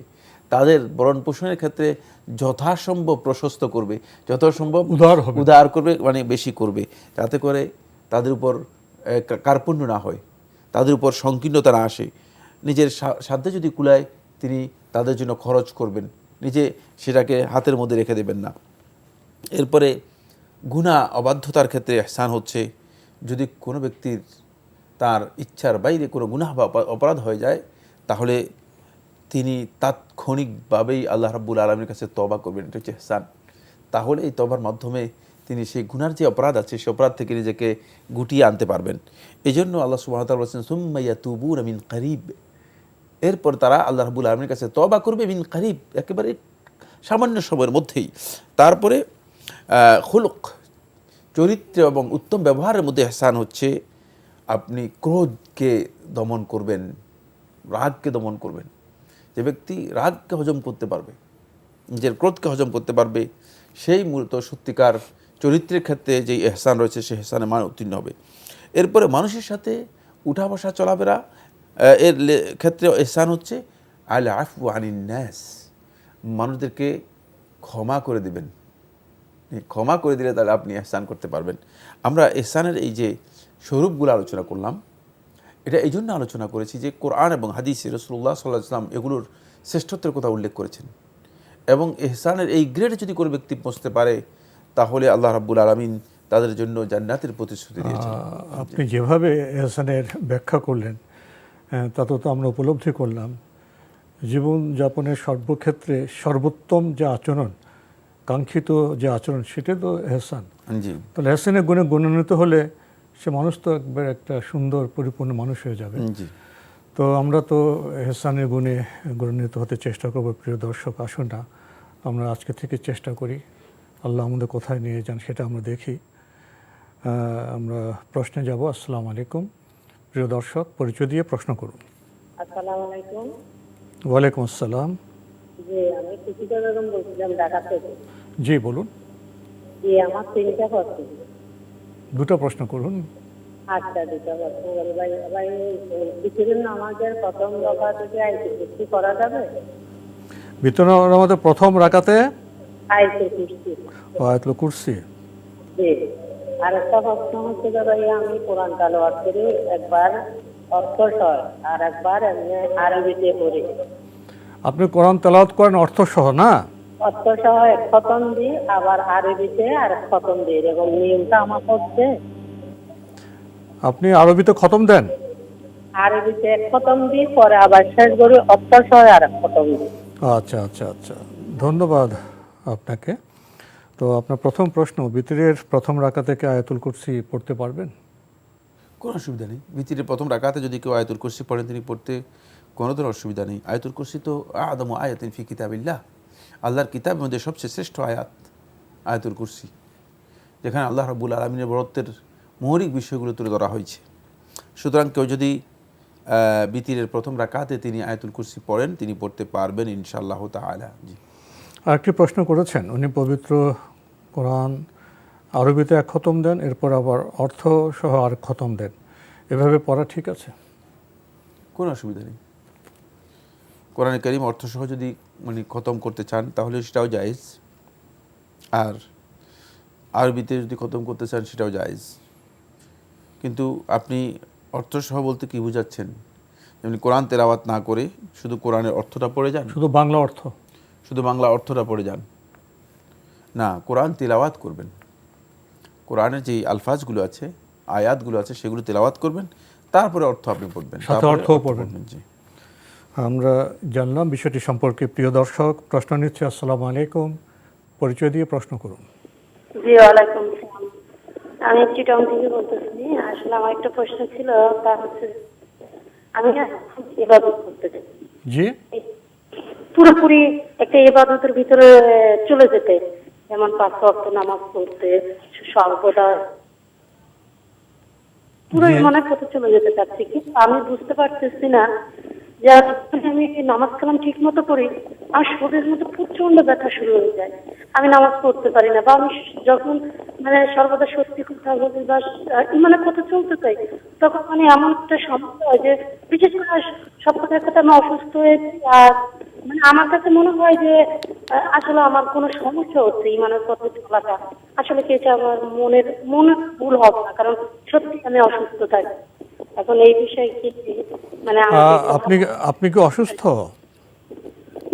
তাদের ভরণ পোষণের ক্ষেত্রে যথাসম্ভব প্রশস্ত করবে, যথাসম্ভব উদার করবে, মানে বেশি করবে, যাতে করে তাদের উপর কার্পণ্য না হয়, তাদের উপর সংকীর্ণতা না আসে। নিজের সাধ্যে যদি কুলায় তিনি তাদের জন্য খরচ করবেন, নিজে সেটাকে হাতের মধ্যে রেখে দেবেন না। এরপরে গুনাহ অবাধ্যতার ক্ষেত্রে ইহসান হচ্ছে যদি কোনো ব্যক্তির তার ইচ্ছার বাইরে কোনো গুনাহ বা অপরাধ হয়ে যায় তাহলে তিনি তাৎক্ষণিকভাবেই আল্লাহ রাব্বুল আলামিনের কাছে তওবা করবেন, এটা হচ্ছে ইহসান। তাহলে এই তওবার মাধ্যমে তিনি সেই গুনার যে অপরাধ আছে সেই অপরাধ থেকে নিজেকে গুটিয়ে আনতে পারবেন। এই জন্য আল্লাহ সুবহানাহু ওয়া তাআলা বলেছেন সুম্মা ইয়াতুবুনা মিন কারিব, এরপর তারা আল্লাহ রাব্বুল আলামিনের কাছে তওবা করবে মিন কারিব, একেবারে সামান্য সময়ের মধ্যেই। তারপরে খুলুক, চরিত্র এবং উত্তম ব্যবহারের মধ্যে ইহসান হচ্ছে আপনি ক্রোধকে দমন করবেন, রাগকে দমন করবেন। যে ব্যক্তি রাগকে হজম করতে পারবে, নিজের ক্রোধকে হজম করতে পারবে, সেই মূলত সত্যিকার চরিত্রের ক্ষেত্রে যে ইহসান রয়েছে সেই ইহসানের মান উত্তীর্ণ হবে। এরপরে মানুষের সাথে উঠা বসা চলাফেরা এর ক্ষেত্রে ইহসান হচ্ছে আল আফু আনিন নাস, মানুষদেরকে ক্ষমা করে দিবেন, ক্ষমা করে দিলে তাহলে আপনি ইহসান করতে পারবেন। আমরা ইহসানের এই যে স্বরূপগুলো আলোচনা করলাম, এটা এই জন্য আলোচনা করেছি যে কোরআন এবং হাদিসে রাসূলুল্লাহ সাল্লাল্লাহু আলাইহি ওয়াসাল্লাম এগুলোর শ্রেষ্ঠত্বের কথা উল্লেখ করেছেন, এবং ইহসানের এই গ্রেডে যদি কোনো ব্যক্তি পৌঁছতে পারে তাহলে আল্লাহ রাব্বুল আলামিন তাদের জন্য জান্নাতের প্রতিশ্রুতি দিয়েছেন। আপনি যেভাবে ইহসানের ব্যাখ্যা করলেন তাতে তো আমরা উপলব্ধি করলাম জীবনযাপনের সর্বক্ষেত্রে সর্বোত্তম যে আচরণ, কাঙ্ক্ষিত যে আচরণ, সেটা তো ইহসান। জি, তাহলে ইহসানের গুণে গুণান্বিত হলে সে মানুষ তো একবার একটা সুন্দর পরিপূর্ণ মানুষ হয়ে যাবে। জি। তো আমরা তো ইহসানের গুণে গুণান্বিত হতে চেষ্টা করব। প্রিয় দর্শক, আসুন না আমরা আজকে থেকে চেষ্টা করি, আল্লাহ আমাদের কোথায় নিয়ে যান সেটা আমরা দেখি। আমরা প্রশ্নে যাব। আসসালামু আলাইকুম। প্রিয় দর্শক, পরিচয় দিয়ে প্রশ্ন করুন। আসসালামু আলাইকুম। ওয়ালাইকুম আসসালাম। জি, আমি খুশিদা বেগম বলছিলাম ঢাকা থেকে। জি বলুন। জি, আমার তিনটা প্রশ্ন। দুটো প্রশ্ন করুন। আচ্ছা, দুটো প্রশ্ন বলি ভাই। ভাই, কিছুদিন আমাদের প্রথম দফা থেকে আইসি কুস্তি করা যাবে? বিতরণ আমাদের প্রথম রাকাতে আইসি কুস্তি। ও আয়াতুল কুরসি। জি। আর একটা প্রশ্ন হচ্ছে যে ভাই, আমি কোরআন তেলাওয়াত করি, একবার অর্থ সহ আর একবার এমনি আরবিতে পড়ি। আপনি কোরআন তেলাওয়াত করেন অর্থ সহ না? অর্থ সহ এক খতম দিই, আবার আরবিতে আর এক খতম দিই, এবং নিয়মটা আমার হচ্ছে আপনি আরবিতে খতম দেন? আরবিতে এক খতম দিই, পরে আবার শেষ করি অর্থ সহ আর এক খতম দিই। আচ্ছা আচ্ছা আচ্ছা, ধন্যবাদ আপনাকে। তো আপনার প্রথম প্রশ্ন, বিতরের প্রথম রাকাত থেকে আয়াতুল কুরসি পড়তে পারবেন? কোনো অসুবিধা নেই। ভিতরের প্রথম রাকাতে যদি কেউ আয়াতুল কুরসি পড়েন তিনি পড়তে কোনো ধরনের অসুবিধা নেই। আয়াতুল কুরসি তো আদম আয়াতিন ফি কিতাবিল্লাহ, আল্লাহর কিতাবের মধ্যে সবচেয়ে শ্রেষ্ঠ আয়াত আয়াতুল কুরসি, যেখানে আল্লাহ রাব্বুল আলামিনের বরত্বের মৌলিক বিষয়গুলো তুলে ধরা হয়েছে। সুতরাং কেউ যদি বিতিরের প্রথম রাকাতে তিনি আয়াতুল কুরসি পড়েন তিনি পড়তে পারবেন ইনশাআল্লাহ তাআলা। জি। আরেকটি প্রশ্ন করেছেন, উনি পবিত্র কোরআন আরবিতে এক খতম দেন, এরপর আবার অর্থ সহ আর খতম দেন, এভাবে পড়া ঠিক আছে? কোনো অসুবিধা নেই। কোরআনে কারীম অর্থ সহ যদি মানে খতম করতে চান তাহলে সেটাও জায়েজ, আর আরবিতে যদি খতম করতে চান সেটাও জায়েজ। কিন্তু আপনি অর্থ সহ বলতে কি বোঝাচ্ছেন? যেমন কোরআন তেলাওয়াত না করে শুধু কোরআনের অর্থটা পড়ে যান, শুধু বাংলা অর্থ, শুধু বাংলা অর্থটা পড়ে যান না, কোরআন তেলাওয়াত করবেন। কোরআনের যেই আলফাজগুলো আছে, আয়াতগুলো আছে, সেগুলো তেলাওয়াত করবেন, তারপরে অর্থ আপনি পড়বেন, সাথে অর্থও পড়বেন। জি। আমরা জানলাম বিষয়টি সম্পর্কে। প্রিয় দর্শক, প্রশ্ন নিচ্ছে। আসসালামু আলাইকুম। পরিচয় দিয়ে প্রশ্ন করুন। জি, ওয়ালাইকুম আসসালাম। আমি চিটং থেকে বলতেছি। আসলে আমার একটা প্রশ্ন ছিল, তা হচ্ছে আমি ইবাদত করতে চাই। জি। পুরোপুরি একটা ইবাদতের ভিতরে চলে যেতে, যেমন 5 ওয়াক্ত নামাজ পড়তে, সর্বদা পুরো ইমানের পথে চলে যেতে চাচ্ছি, কিন্তু আমি বুঝতে পারতেছি না যে আমি নামাজ কালাম ঠিক মতো করি আর শরীরের মধ্যে প্রচন্ড ব্যথা শুরু হয়ে যায়, আমি নামাজ পড়তে পারি না, বা আমি যখন মানে সর্বদা সত্যি কথা বলি বা ইমানের পথে চলতে চাই, তখন মানে এমন একটা সমস্যা হয় যে বিশেষ করে সব কথার কথা আমি অসুস্থ হয়েছি। আর মানে আমার কাছে মনে হয় যে আসলে আমার কোনো সমস্যা হচ্ছে ইমানের পথে চলাটা, আসলে কি এটা আমার মনের ভুল হবে না, কারণ সত্যি আমি অসুস্থ থাকি। এখন এই বিষয়ে কি মানে আপনি কি অসুস্থ?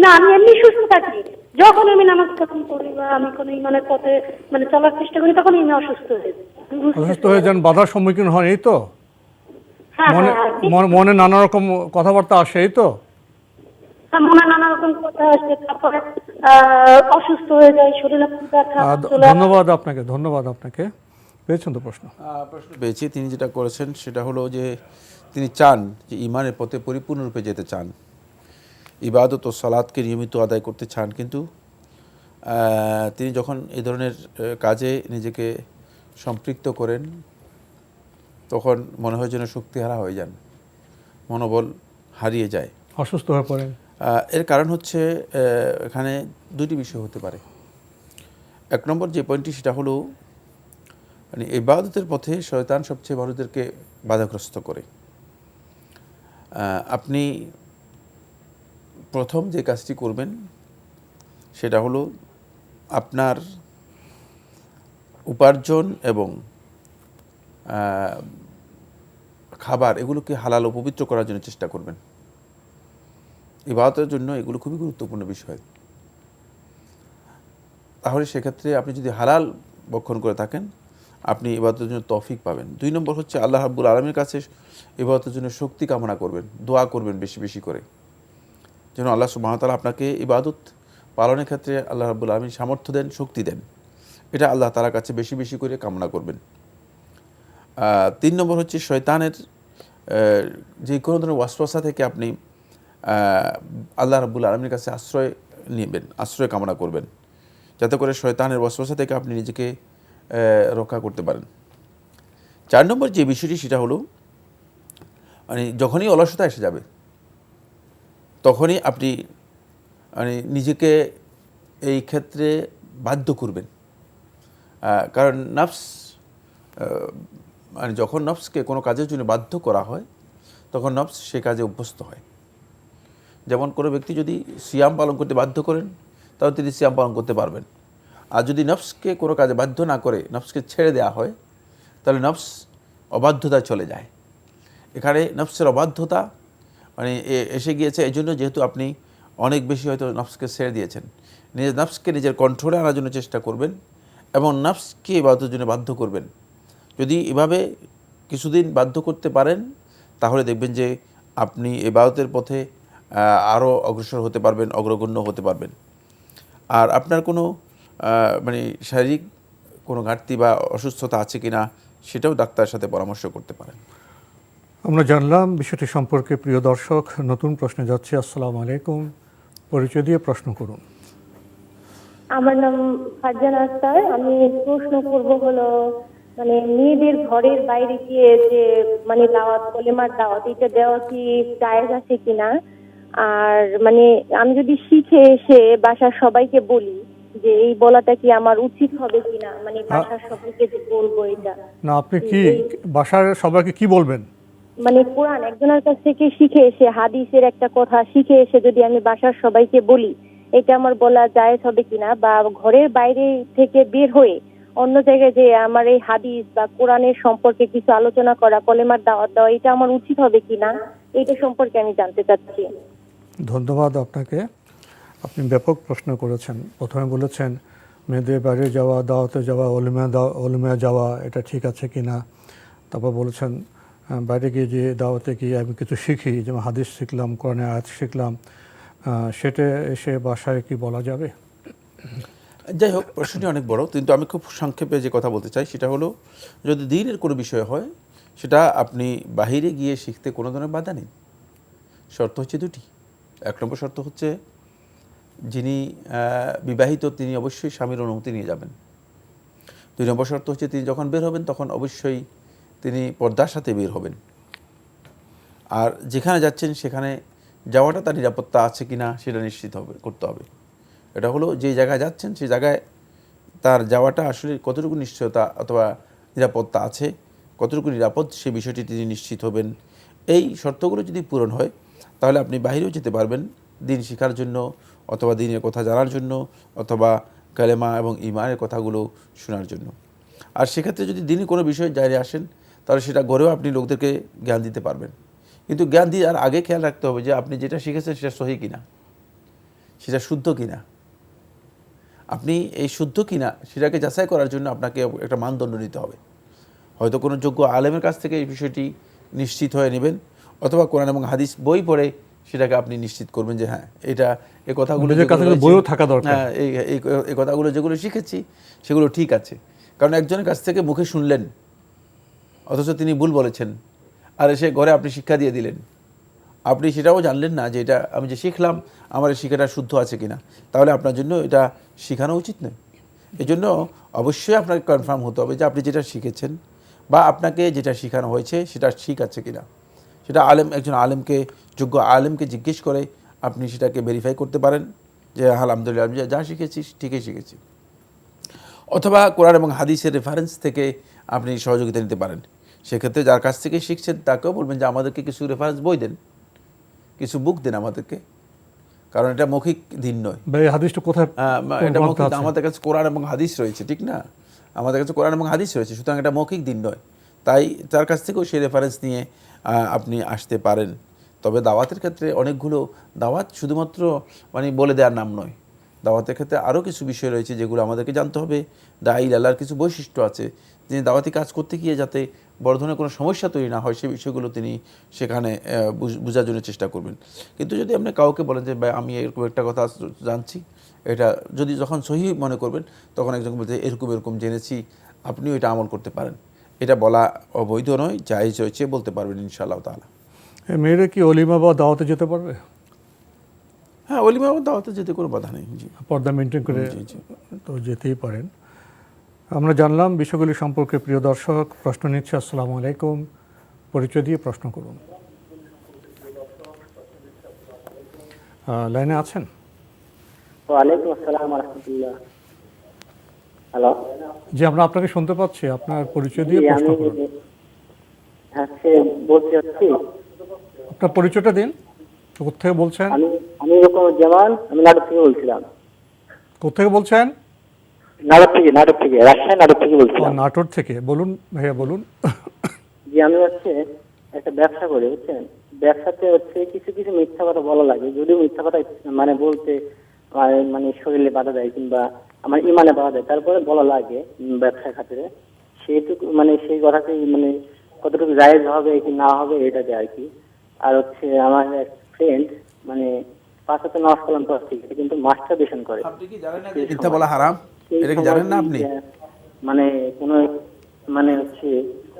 না, আমি এমনি সুস্থ থাকি, যখন আমি নামাজ কালাম করি বা আমি কোনো ইমানের পথে মানে চলার চেষ্টা করি তখন আমি অসুস্থ হয়ে যাই। অসুস্থ হয়ে যান, বাধার সম্মুখীন হন, এই তো? হ্যাঁ, মনে নানা রকম কথাবার্তা আসে, এই তো? মনে নানা রকম কথা আসে, তারপরে অসুস্থ হয়ে যায়, শরীরে ব্যথা। ধন্যবাদ আপনাকে। পেয়েছেন তো প্রশ্ন? প্রশ্ন পেয়েছি। তিনি যেটা করেছেন সেটা হলো যে তিনি চান যে ইমানের পথে পরিপূর্ণরূপে যেতে চান, ইবাদত ও সালাতকে নিয়মিত আদায় করতে চান, কিন্তু তিনি যখন এই ধরনের কাজে নিজেকে সম্পৃক্ত করেন তখন মনে হয় যেন শক্তিহারা হয়ে যান, মনোবল হারিয়ে যায়, অসুস্থ হয়ে পড়েন। এর কারণ হচ্ছে এখানে দুটি বিষয় হতে পারে। এক নম্বর যে পয়েন্টটি সেটা হলো মানে ইবাদতের পথে শয়তান সবচেয়ে মানুষদেরকে বাধাগ্রস্ত করে। আপনি প্রথম যে কাজটি করবেন সেটা হলো আপনার উপার্জন এবং খাবার এগুলোকে হালাল ও পবিত্র করার জন্য চেষ্টা করবেন। ইবাদতের জন্য এগুলো খুবই গুরুত্বপূর্ণ বিষয়। তাহলে সেক্ষেত্রে আপনি যদি হালাল ভক্ষণ করে থাকেন আপনি ইবাদতের জন্য তৌফিক পাবেন। 2 নম্বর হচ্ছে আল্লাহ রাব্বুল আলামিনের কাছে ইবাদতের জন্য শক্তি কামনা করবেন, দোয়া করবেন বেশি বেশি করে, যেন আল্লাহ সুবহানাহু ওয়া তাআলা আপনাকে ইবাদত পালনের ক্ষেত্রে আল্লাহ রাব্বুল আলামিন সামর্থ্য দেন, শক্তি দেন। এটা আল্লাহ তাআলার কাছে বেশি বেশি করে কামনা করবেন। 3 নম্বর হচ্ছে শয়তানের যে কোনো ধরনের ওয়াসওয়াসা থেকে আপনি আল্লাহ রাব্বুল আলামিনের কাছে আশ্রয় নেবেন, আশ্রয় কামনা করবেন, যাতে করে শয়তানের ওয়াসওয়াসা থেকে আপনি নিজেকে রক্ষা করতে পারেন। 4 নম্বর যে বিষয়টি সেটা হলো মানে যখনই অলসতা এসে যাবে তখনই আপনি মানে নিজেকে এই ক্ষেত্রে বাধ্য করবেন, কারণ নফস মানে যখন নফসকে কোনো কাজের জন্য বাধ্য করা হয় তখন নফস সে কাজে অভ্যস্ত হয়। যেমন কোনো ব্যক্তি যদি সিয়াম পালন করতে বাধ্য করেন তাহলে তিনি সিয়াম পালন করতে পারবেন, আর যদি নফসকে কোনো কাজে বাধ্য না করে নফসকে ছেড়ে দেওয়া হয় তাহলে নফস অবাধ্যতায় চলে যায়। এখানে নফসের অবাধ্যতা মানে এসে গিয়েছে এই জন্য যেহেতু আপনি অনেক বেশি হয়তো নফসকে ছেড়ে দিয়েছেন। নিজের নফসকে নিজের কন্ট্রোলে আনার জন্য চেষ্টা করবেন এবং নফসকে ইবাদতের জন্য বাধ্য করবেন। যদি এভাবে কিছুদিন বাধ্য করতে পারেন তাহলে দেখবেন যে আপনি ইবাদতের পথে আরও অগ্রসর হতে পারবেন, অগ্রগণ্য হতে পারবেন। আর আপনার কোনো মানে শারীরিক কোনো ঘাটতি বা অসুস্থতা আছে কিনা সেটাও ডাক্তারের সাথে পরামর্শ করতে পারেন। আমরা জানলাম বিষয়টি সম্পর্কে। প্রিয় দর্শক, নতুন প্রশ্নে যাচ্ছি। আসসালামু আলাইকুম, পরিচয় দিয়ে প্রশ্ন করুন। আমার নাম ফারজানা আক্তার। আমি প্রশ্ন করব হলো মানে মেয়েদের ঘরের বাইরে গিয়ে যে মানে দাওয়াত, কলেমার দাওয়াত, এটা দেওয়া কি জায়েজ আছে কিনা? আর মানে আমি যদি শিখে এসে বাসার সবাইকে বলি যে এই বলাটা কি আমার উচিত হবে কিনা, মানে বাসার সবাইকে যে বলবো এটা না, আপনি কি বাসার সবাইকে কি বলবেন? মানে কোরআন একজনের কাছ থেকে শিখে এসে হাদিসের একটা কথা শিখে এসে যদি আমি বাসার সবাইকে বলি এটা আমার বলা জায়েজ হবে কিনা, বা ঘরের বাইরে থেকে বের হয়ে অন্য জায়গায় যে আমার এই হাদিস বা কোরআনের সম্পর্কে কিছু আলোচনা করা, কলেমার দাওয়াত দেওয়া, এটা আমার উচিত হবে কিনা, এটা সম্পর্কে আমি জানতে চাচ্ছি। ধন্যবাদ আপনাকে। আপনি ব্যাপক প্রশ্ন করেছেন। প্রথমে বলেছেন মেয়েদের বাইরে যাওয়া, দাওয়াতে যাওয়া, অলিমা যাওয়া এটা ঠিক আছে কিনা। তারপর বলেছেন বাইরে গিয়ে যে দাওয়াতে গিয়ে আমি কিছু শিখি, যেমন হাদিস শিখলাম, কোরআনের আয়াত শিখলাম, সেটা এসে বাসায় কি বলা যাবে? যাই হোক, প্রশ্নটি অনেক বড়, কিন্তু আমি খুব সংক্ষেপে যে কথা বলতে চাই সেটা হলো যদি দ্বীনের কোনো বিষয় হয় সেটা আপনি বাহিরে গিয়ে শিখতে কোনো ধরনের বাধা নেই। শর্ত হচ্ছে দুটি। 1 নম্বর শর্ত হচ্ছে যিনি বিবাহিত তিনি অবশ্যই স্বামীর অনুমতি নিয়ে যাবেন। 2 নম্বর শর্ত হচ্ছে তিনি যখন বের হবেন তখন অবশ্যই তিনি পর্দার সাথে বের হবেন। আর যেখানে যাচ্ছেন সেখানে যাওয়াটা তার নিরাপত্তা আছে কিনা সেটা নিশ্চিত করতে হবে। এটা হলো যে জায়গায় যাচ্ছেন সেই জায়গায় তার যাওয়াটা আসলে কতটুকু নিশ্চয়তা অথবা নিরাপত্তা আছে, কতটুকু নিরাপদ সেই বিষয়টি তিনি নিশ্চিত হবেন। এই শর্তগুলো যদি পূরণ হয় তাহলে আপনি বাইরেও যেতে পারবেন দিন শেখার জন্য অথবা দিনের কথা জানার জন্য অথবা কালেমা এবং ঈমানের কথাগুলো শোনার জন্য। আর সেক্ষেত্রে যদি দিনই কোনো বিষয়ে বাইরে আসেন তাহলে সেটা ঘরেও আপনি লোকদেরকে জ্ঞান দিতে পারবেন। কিন্তু জ্ঞান দিয়ে আর আগে খেয়াল রাখতে হবে যে আপনি যেটা শিখেছেন সেটা সহি কিনা, সেটা শুদ্ধ কিনা। আপনি এই শুদ্ধ কিনা সেটাকে যাচাই করার জন্য আপনাকে একটা মানদণ্ড নিতে হবে। হয়তো কোনো যোগ্য আলেমের কাছ থেকে এই বিষয়টি নিশ্চিত হয়ে নেবেন অথবা কোরআন এবং হাদিস বই পড়ে সেটাকে আপনি নিশ্চিত করবেন যে হ্যাঁ এটা এই কথাগুলো বইও থাকা দরকার, হ্যাঁ এই কথাগুলো যেগুলো শিখেছি সেগুলো ঠিক আছে। কারণ একজনের কাছ থেকে মুখে শুনলেন অথচ তিনি ভুল বলেছেন, আর এসে ঘরে আপনি শিক্ষা দিয়ে দিলেন, আপনি সেটাও জানলেন না যে এটা আমি যে শিখলাম আমার এই শিক্ষাটা শুদ্ধ আছে কিনা, তাহলে আপনার জন্য এটা শেখানো উচিত নয়। এই জন্য অবশ্যই আপনাকে কনফার্ম হতে হবে যে আপনি যেটা শিখেছেন বা আপনাকে যেটা শেখানো হয়েছে সেটা ঠিক আছে কিনা। সেটা একজন আলেমকে, যোগ্য আলেমকে জিজ্ঞেস করে আপনি সেটাকে ভেরিফাই করতে পারেন যে আলহামদুলিল্লাহ আমি যা শিখেছি ঠিকই শিখেছি। অথবা কোরআন এবং হাদিসের রেফারেন্স থেকে আপনি সহযোগিতা নিতে পারেন। সেক্ষেত্রে যার কাছ থেকে শিখছেন তাকেও বলবেন যে আমাদেরকে কিছু রেফারেন্স বই দেন, কিছু বুক দেন আমাদেরকে, কারণ এটা মৌখিক দিন নয়। হাদিসটা কোথায়? এটা মৌখিক, আমাদের কাছে কোরআন এবং হাদিস রয়েছে, ঠিক না? আমাদের কাছে কোরআন এবং হাদিস রয়েছে, সুতরাং এটা মৌখিক দিন নয়। তাই তার কাছ থেকেও সেই রেফারেন্স নিয়ে আপনি আসতে পারেন। তবে দাওয়াতের ক্ষেত্রে অনেকগুলো দাওয়াত শুধুমাত্র বলে দেওয়ার নাম নয়। দাওয়াতের ক্ষেত্রে আরও কিছু বিষয় রয়েছে যেগুলো আমাদেরকে জানতে হবে। দাঈল আল্লাহর কিছু বৈশিষ্ট্য আছে, তিনি দাওয়াতি কাজ করতে গিয়ে যাতে বড় ধরনের কোনো সমস্যা তৈরি না হয় সেই বিষয়গুলো তিনি সেখানে বোঝার জন্য চেষ্টা করবেন। কিন্তু যদি আপনি কাউকে বলেন যে ভাই আমি এরকম একটা কথা জানছি, এটা যদি যখন সহি মনে করবেন তখন একজন বলতে এরকম এরকম জেনেছি, আপনিও এটা আমল করতে পারেন, এটা বলা অবৈধ নয়, জায়েজ হয়েছে বলতে পারবেন ইনশাআল্লাহ তাআলা। মেয়েরা কি অলিমা বা দাওয়াতে যেতে পারবে? হ্যাঁ, অলিমা বা দাওয়াতে যেতে কোনো বাধা নেই, পর্দা মেনটেন করে তো যেতেই পারেন। আমরা জানলাম বিষয়গুলি সম্পর্কে। প্রিয় দর্শক, প্রশ্ন নিচ্ছে। আসসালামু আলাইকুম, পরিচয় দিয়ে প্রশ্ন করুন। লাইনে আছেন? ওয়ালাইকুম আসসালাম ওয়া রাহমাতুল্লাহ। হ্যালো, জি আমরা আপনাকে শুনতে পাচ্ছি, আপনার পরিচয় দিয়ে প্রশ্ন করুন। আচ্ছা, বলছি আপনার পরিচয়টা দিন, কোথা বলছেন? আমি রকমুজ্জামান, আমি নাটক থেকে বলছিলাম। কোথা বলছেন? নাটক থেকে রাজশাহী নাটক থেকে বলছিলাম। নাটোর থেকে বলুন ভাইয়া, বলুন। জি, আমি একটা ব্যবসা করি, বুঝছেন। ব্যবসাতে কিছু কিছু মিথ্যা কথা বলা লাগে, যদিও মিথ্যা কথা বলতে শরীরে বাধা দেয় কিংবা আমার ইমানে বাধা দেয়, তারপরে বলা লাগে ব্যবসার খাতিরে। সেইটুকু সেই কথাতেই কতটুকু জায়েজ হবে কি না হবে এটাতে আর কি। আর আমার এক ফ্রেন্ড 5 ওয়াক্ত নামাজ কালাম পড়ছে কিন্তু মাস্টারবেশন করে। আপনি কি জানেন না যে মিথ্যা বলা হারাম? এটা কি জানেন না আপনি? কোনো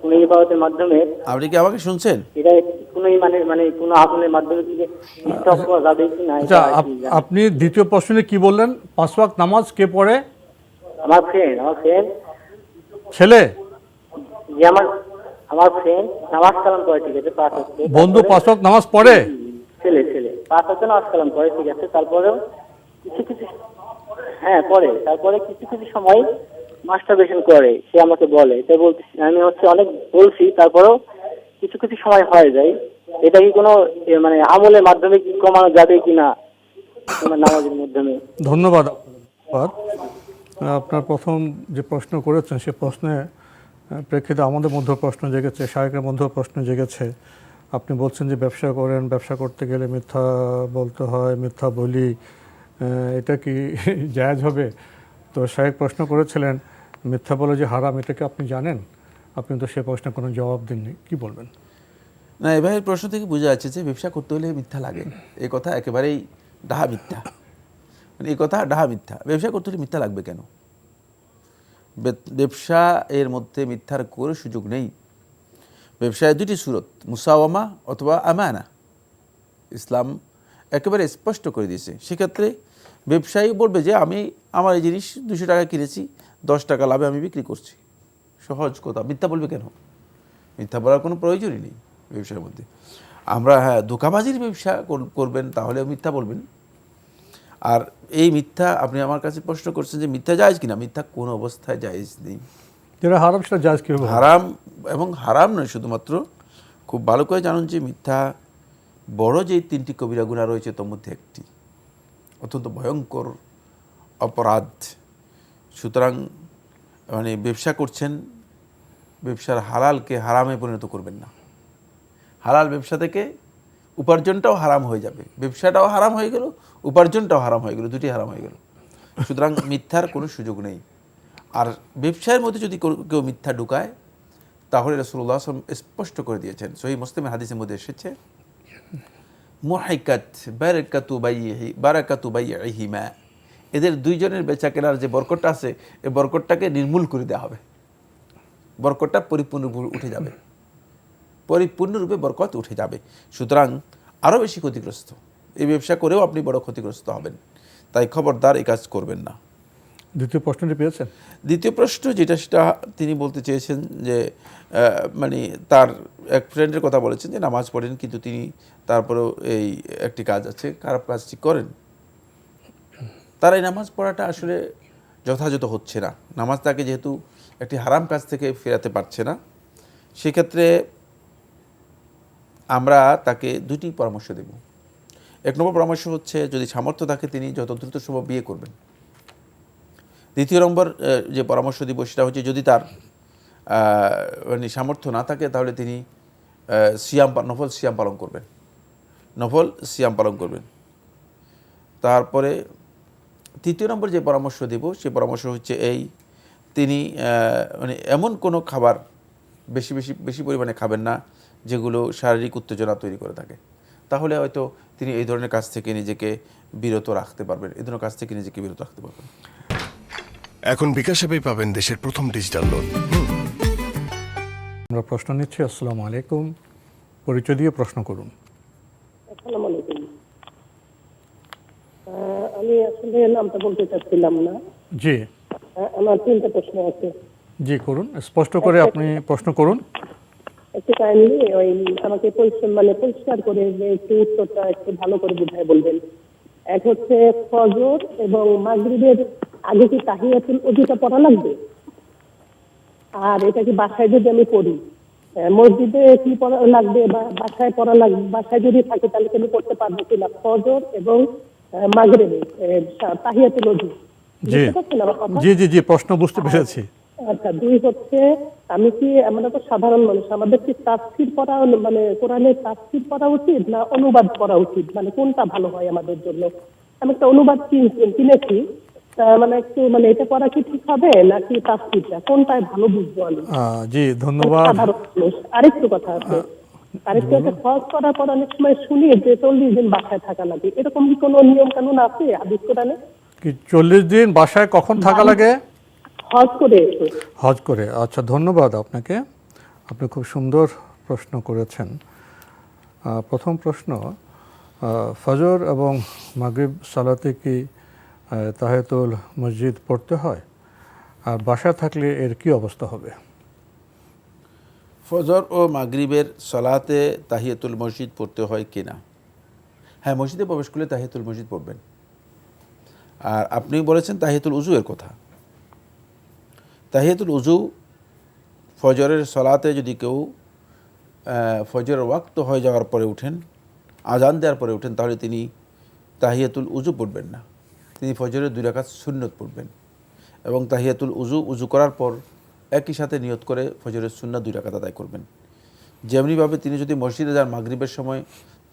কোনো ইবাদতের মাধ্যমে, আপনি কি আমাকে শুনছেন? এটা কোনো কোনো আমলের মাধ্যমে কি মিথ্যা বলা যাবে কি না? আপনি দ্বিতীয় প্রশ্নে কি বললেন? 5 ওয়াক্ত নামাজ কে পড়ে? আমার ফ্রেন্ড ছেলে। যে আমার ফ্রেন্ড নামাজ কালাম পড়ে, ঠিক আছে। 5 ওয়াক্ত বন্ধু 5 ওয়াক্ত নামাজ পড়ে? ছেলে 5 ওয়াক্ত নামাজ কালাম পড়ে, ঠিক আছে। তারপরেও কিছু পড়ে, তারপরে কিছু কিছু সময় মাস্টারবেশন করে, সে আমাকে বলে। তাই বলতেছি আমি অনেক বলছি, তারপরেও কিছু কিছু সময় হয়ে যায়। এটা কি কোনো আমলের মাধ্যমে কি কমানো যাবে কিনা নামাজের মাধ্যমে? ধন্যবাদ। আপনার প্রথম যে প্রশ্ন করেছেন সে প্রশ্নে প্রেক্ষিতে আমাদের মধ্যে প্রশ্ন জেগেছে, শায়েখের মধ্যেও প্রশ্ন জেগেছে। আপনি বলছেন যে ব্যবসা করেন, ব্যবসা করতে গেলে মিথ্যা বলতে হয়, মিথ্যা বলি, এটা কি জায়েজ হবে? তো শায়েখ প্রশ্ন করেছিলেন মিথ্যা বলে যে হারাম, এটা কি আপনি জানেন? আপনি তো সে প্রশ্নের কোনো জবাব দেননি, কি বলবেন? না, এবার প্রশ্ন থেকে বোঝা যাচ্ছে যে ব্যবসা করতে হলে মিথ্যা লাগে, এই কথা একেবারেই ডাহা মিথ্যা। এই কথা ডাহা মিথ্যা। ব্যবসা করতে হলে মিথ্যা লাগবে কেন? ব্যবসা এর মধ্যে মিথ্যার কোনো সুযোগ নেই। ব্যবসায় 2টি সূরত, মুসাওয়ামা অথবা আমানা, ইসলাম একেবারে স্পষ্ট করে দিয়েছে। সেক্ষেত্রে ব্যবসায়ী বলবে যে আমি আমার এই জিনিস 200 টাকা কিনেছি, 10 টাকা লাভে আমি বিক্রি করছি। সহজ কথা। মিথ্যা বলবে কেন? মিথ্যা বলার কোনো প্রয়োজনই নেই ব্যবসার মধ্যে। আমরা ধোঁকাবাজির ব্যবসা করবেন তাহলে মিথ্যা বলবেন। আর এই মিথ্যা, আপনি আমার কাছে প্রশ্ন করছেন যে মিথ্যা জায়েজ কিনা। মিথ্যা কোনো অবস্থায় জায়েজ নেই। যেটা হারাম সেটা জায়েজ কিভাবে? হারাম, এবং হারাম নয় শুধুমাত্র, খুব ভালো করে জানুন যে মিথ্যা বড় যে 3টি কবিরা গুনাহ রয়েছে তার মধ্যে একটি, অত্যন্ত ভয়ঙ্কর অপরাধ। সুতরাং মানে ব্যবসা করছেন, ব্যবসার হালালকে হারামে পরিণত করবেন না। হালাল ব্যবসা থেকে উপার্জনটাও হারাম হয়ে যাবে, ব্যবসাটাও হারাম হয়ে গেল, উপার্জনটাও হারাম হয়ে গেল, দুটি হারাম হয়ে গেল। সুতরাং মিথ্যার কোনো সুযোগ নেই। আর ব্যবসায়ের মধ্যে যদি কেউ মিথ্যা ঢুকায় তাহলে রাসূলুল্লাহ সাল্লাল্লাহু আলাইহি ওয়াসাল্লাম স্পষ্ট করে দিয়েছেন, সহিহ মুসলিমের হাদিসের মধ্যে এসেছে, মুহাইকাত বারাকাতু বাইহিমা, এদের দুইজনের বেচা কেনার যে বরকতটা আছে এই বরকতটাকে নির্মূল করে দেওয়া হবে। বরকতটা পরিপূর্ণরূপে উঠে যাবে, পরিপূর্ণরূপে বরকত উঠে যাবে। সুতরাং আরও বেশি ক্ষতিগ্রস্ত, এই ব্যবসা করেও আপনি বড় ক্ষতিগ্রস্ত হবেন। তাই খবরদার এই কাজ করবেন না। দ্বিতীয় প্রশ্নটি পেয়েছেন? দ্বিতীয় প্রশ্ন যেটা, সেটা তিনি বলতে চেয়েছেন যে মানে তার এক ফ্রেন্ডের কথা বলেছেন যে নামাজ পড়েন কিন্তু তিনি তারপরেও এই একটি কাজ আছে, খারাপ কাজটি করেন। তার এই নামাজ পড়াটা আসলে যথাযথ হচ্ছে না। নামাজ তাকে যেহেতু একটি হারাম কাজ থেকে ফেরাতে পারছে না, সেক্ষেত্রে আমরা তাকে দুটি পরামর্শ দেব। 1 নম্বর পরামর্শ হচ্ছে, যদি সামর্থ্য থাকে তিনি যত দ্রুত সম্ভব বিয়ে করবেন। 2 নম্বর যে পরামর্শ দিব সেটা হচ্ছে, যদি তার মানে সামর্থ্য না থাকে তাহলে তিনি নফল সিয়াম পালন করবেন, নফল সিয়াম পালন করবেন। তারপরে 3 নম্বর যে পরামর্শ দেব সে পরামর্শ হচ্ছে এই, তিনি মানে এমন কোনো খাবার বেশি পরিমাণে খাবেন না যেগুলো শারীরিক উত্তেজনা তৈরি করে থাকে। তাহলে হয়তো তিনি এই ধরনের কাজ থেকে নিজেকে বিরত রাখতে পারবেন, এই ধরনের কাজ থেকে নিজেকে বিরত রাখতে পারবেন। এখন বিকাশ অ্যাপেই পাবেন দেশের প্রথম ডিজিটাল লোন। আমরা প্রশ্ন নিচ্ছি। আসসালামু আলাইকুম, পরিচয় দিয়ে প্রশ্ন করুন। আসসালামু আলাইকুম। আমি আসলে নামটা বলতে চাচ্ছিলাম না। জি আমার 3টা প্রশ্ন আছে। জি করুন, স্পষ্ট করে আপনি প্রশ্ন করুন। একটু কাইন্ডলি আমাকে পরিষ্কার করে একটু উত্তরটা একটু ভালো করে বুঝায় বলবেন। এক হচ্ছে, ফজর এবং মাগরিবের আগে কি তাহিয়াতুল উযুটা পড়া লাগবে? আর এটা কি বাসায় যদি আমি পড়ি, মসজিদে কি পড়া লাগবে বা বাসায় পড়া লাগবে? বাসায় যদি থাকে তাহলে কি আমি পড়তে পারবো কিনা ফজর এবং মাগরিবে তাহিয়াতুল উযু? জি প্রশ্ন বুঝতে পেরেছি। আচ্ছা, 2 হচ্ছে, আমরা তো সাধারণ মানুষ, আমাদের কি তাফসীর পড়া কোরআনের তাফসীর পড়া উচিত না অনুবাদ পড়া উচিত? কোনটা ভালো হয় আমাদের জন্য? আমি একটা অনুবাদ কিনেছি, একটু এটা পড়া কি ঠিক হবে নাকি তাফসীরটা, কোনটায় ভালো বুঝবো আমি? জি ধন্যবাদ। আরেকটু কথা আছে, আরেকটু একটা হজ করার পর অনেক সময় শুনি যে 40 দিন বাসায় থাকা লাগে, এরকম কি কোনো নিয়ম কানুন আছে হাদিস কোরআনে? কি 40 দিন বাসায় কখন থাকা লাগে? হজ করে। আচ্ছা, ধন্যবাদ আপনাকে, আপনি খুব সুন্দর প্রশ্ন করেছেন। প্রথম প্রশ্ন, ফজর এবং মাগরিব সালাতে কি তাহিয়াতুল মসজিদ পড়তে হয়? আর বাসায় থাকলে এর কি অবস্থা হবে? ফজর ও মাগরিবের সালাতে তাহিয়াতুল মসজিদ পড়তে হয় কিনা? হ্যাঁ, মসজিদে প্রবেশ করলে তাহিয়াতুল মসজিদ পড়বেন। আর আপনি বলেছেন তাহিয়াতুল উযু এর কথা। তাহিয়াতুল উযু ফজরের সালাতে যদি কেউ ফজরের ওয়াক্ত হয়ে যাওয়ার পরে উঠেন, আজান দেওয়ার পরে উঠেন, তাহলে তিনি তাহিয়াতুল উযু পড়বেন না, তিনি ফজরের 2 রাকাত সুন্নত পড়বেন। এবং তাহিয়াতুল উযু করার পর একই সাথে নিয়ত করে ফজরের সুন্নাত 2 রাকাত আদায় করবেন। যেমনিভাবে তিনি যদি মসজিদে যান মাগরিবের সময়,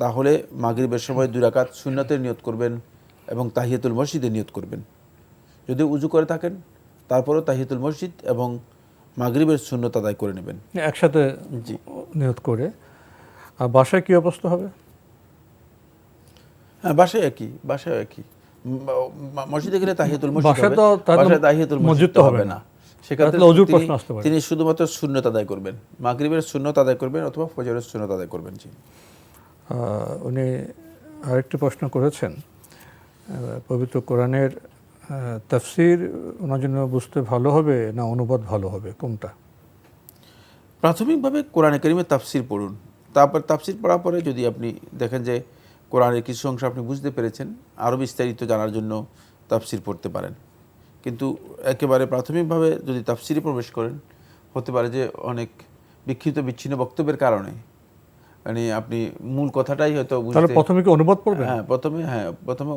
তাহলে মাগরিবের সময় 2 রাকাত সুন্নাতের নিয়ত করবেন এবং তাহিয়াতুল মসজিদে নিয়ত করবেন। যদি উযু করে থাকেন তারপরেও তাহিয়াতুল মসজিদ এবং মাগরিবের সুন্নত আদায় করে নেবেন একসাথে নিয়ত করে। আর বাসায় কি অবস্থা হবে? হ্যাঁ, বাসায় একই। মসজিদে গেলে তাহিয়াতুল মসজিদ হবে, বাসায় তাহিয়াতুল মসজিদ হবে না। সেক্ষেত্রে তিনি শুধুমাত্র সুন্নত আদায় করবেন, মাগরিবের সুন্নত আদায় করবেন অথবা ফজরের সুন্নত আদায় করবেন। জি, উনি আরেকটি প্রশ্ন করেছেন পবিত্র কোরআনের তাফসীর ওনার জন্য বুঝতে ভালো হবে না অনুবাদ ভালো হবে, কোনটা? প্রাথমিকভাবে কোরআনে কারিমের তাফসির পড়ুন, তারপর তাফসির পড়ার পরে যদি আপনি দেখেন যে কোরআনের কিছু অংশ আপনি বুঝতে পেরেছেন, আরও বিস্তারিত জানার জন্য তাফসির পড়তে পারেন। কিন্তু একেবারে প্রাথমিকভাবে যদি তাফসিরে প্রবেশ করেন, হতে পারে যে অনেক বিক্ষিপ্ত বিচ্ছিন্ন বক্তব্যের কারণে মানে আপনি মূল কথাটাই হয়তো তাহলে প্রথমে কি অনুবাদ পড়বেন? প্রথমে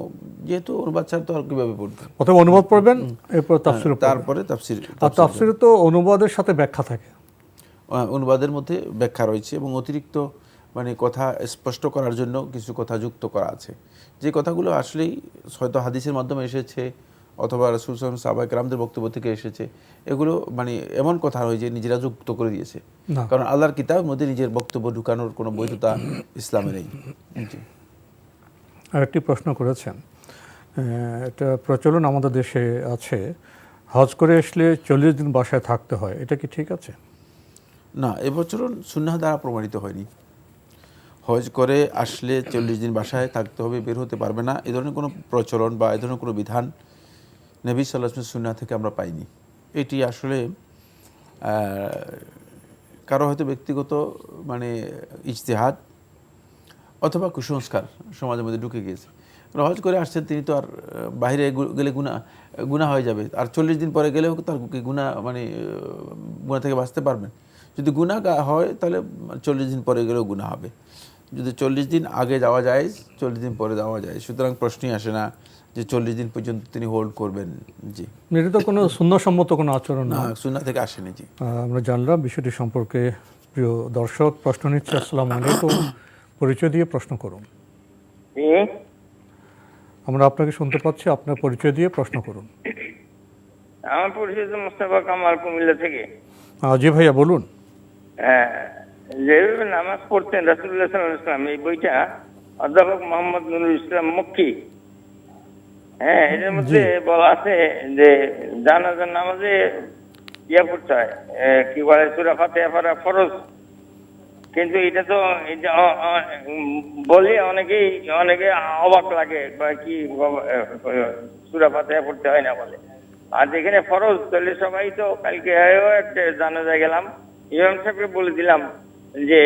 যেহেতু অনুবাদ ছাড়া তো আর কীভাবে পড়বেন, প্রথমে অনুবাদ পড়বেন, এরপর তাফসীর, তারপরে তাফসির। আর তাফসীরে তো অনুবাদের সাথে ব্যাখ্যা থাকে, অনুবাদের মধ্যে ব্যাখ্যা রয়েছে এবং অতিরিক্ত মানে কথা স্পষ্ট করার জন্য কিছু কথা যুক্ত করা আছে, যে কথাগুলো আসলেই হয়তো হাদিসের মাধ্যমে এসেছে অথবা রাসূল সাল্লাল্লাহু আলাইহি ওয়াসাল্লাম সাহাবায়ে কেরামদের বক্তব্য থেকে এসেছে। এগুলো মানে এমন কথা হয় যে নিজেরা যুক্ত করে দিয়েছে, কারণ আল্লাহর কিতাবের মধ্যে নিজের বক্তব্য ঢুকানোর কোনো বৈধতা ইসলামে নেই। আরেকটি প্রশ্ন করেছেন, এটা প্রচলন আমাদের দেশে আছে, হজ করে আসলে 40 দিন বাসায় থাকতে হয়, এটা কি ঠিক আছে? না, এবছর সুন্নাহ দ্বারা প্রমাণিত হয়নি। হজ করে আসলে 40 দিন বাসায় থাকতে হবে, বের হতে পারবে না, এ ধরনের কোনো প্রচলন বা এ ধরনের কোনো বিধান নবী সাল্লাল্লাহু আলাইহি ওয়াসাল্লামের সুন্নাহ থেকে আমরা পাইনি। এটি আসলে কারো হয়তো ব্যক্তিগত মানে ইজতিহাদ অথবা কুসংস্কার সমাজের মধ্যে ঢুকে গিয়েছে। হজ করে আসছেন তিনি, তো আর বাইরে গেলে গুনাহ হয়ে যাবে, আর 40 দিন পরে গেলেও তার গুনাহ মানে গুনাহ থেকে বাঁচতে পারবেন। যদি গুনাহ হয় তাহলে 40 দিন পরে গেলেও গুনাহ হবে। যদি 40 দিন আগে যাওয়া যায়, 40 দিন পরে যাওয়া যায়, সুতরাং প্রশ্নই আসে না যে 40 দিন পর্যন্ত তিনি হোল্ড করবেন। জি, এটা তো কোনো সুন্নাহসম্মত কোনো আচরণ না, সুন্নাহ থেকে আসেনি। জি, আমরা জানলাম বিষয়টি সম্পর্কে। প্রিয় দর্শক, প্রশ্ন নিচ্ছে। আসসালামু আলাইকুম, পরিচয় দিয়ে প্রশ্ন করুন। আমরা আপনাকে শুনতে পাচ্ছি, আপনার পরিচয় দিয়ে প্রশ্ন করুন। আমার পরিচয় মোস্তফা কামাল, কুমিল্লা থেকে। জি ভাইয়া বলুন। হ্যাঁ, যেভাবে নামাজ পড়তেন রাসূলুল্লাহ সাল্লাল্লাহু আলাইহি ওয়াসাল্লাম, এই বইটা অধ্যাপক মোহাম্মদ নুরুল ইসলাম মক্কি, হ্যাঁ, এটার মধ্যে বলা আছে যে জানাজার নামাজে পড়তে হয়, কি বলে, সূরা ফাতিহা পড়া ফরজ। কিন্তু এটা তো বলে অনেকে অবাক লাগে, বা কি সূরা ফাতিহা পড়তে হয় না বলে। আর যেখানে ফরজ, তাহলে সবাই তো কালকে একটা জানাজায় গেলাম, ইমাম সাহেবকে বলে দিলাম যে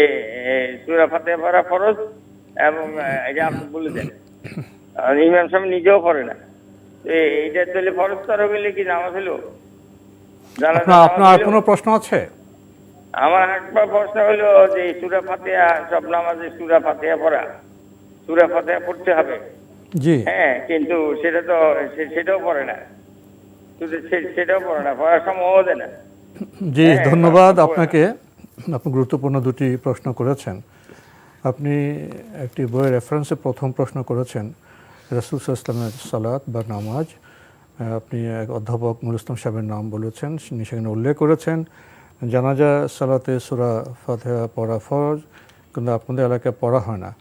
সূরা ফাতিহা পড়া ফরজ, এবং এটা আপনি বলে দেন। আর ইমাম সাহেব নিজেও পড়ে না, এইটা তাহলে ফরজ করা গেলে কি নামাজ হলো? আপনার কোনো প্রশ্ন আছে? আমার একবার প্রশ্ন হলো যে সূরা ফাতিহা, সব নামাজে সূরা ফাতিহা পড়া, সূরা ফাতিহা পড়তে হবে, জি, হ্যাঁ, কিন্তু সেটাও পড়ে না, সেটাও পড়ে না, পড়ার সময়ও দেয় না। জি, ধন্যবাদ আপনাকে। আপনি গুরুত্বপূর্ণ দুটি প্রশ্ন করেছেন। আপনি একটি বইয়ের রেফারেন্সে প্রথম প্রশ্ন করেছেন রাসূল সাল্লাল্লাহু আলাইহি ওয়াসাল্লামের সালাত বা নামাজ। আপনি এক অধ্যাপক নুরুল ইসলাম সাহেবের নাম বলেছেন, সেখানে উল্লেখ করেছেন জানাজা সালাতে সূরা ফাতিহা পড়া ফরজ, কিন্তু আপনাদের এলাকায় পড়া হয় না।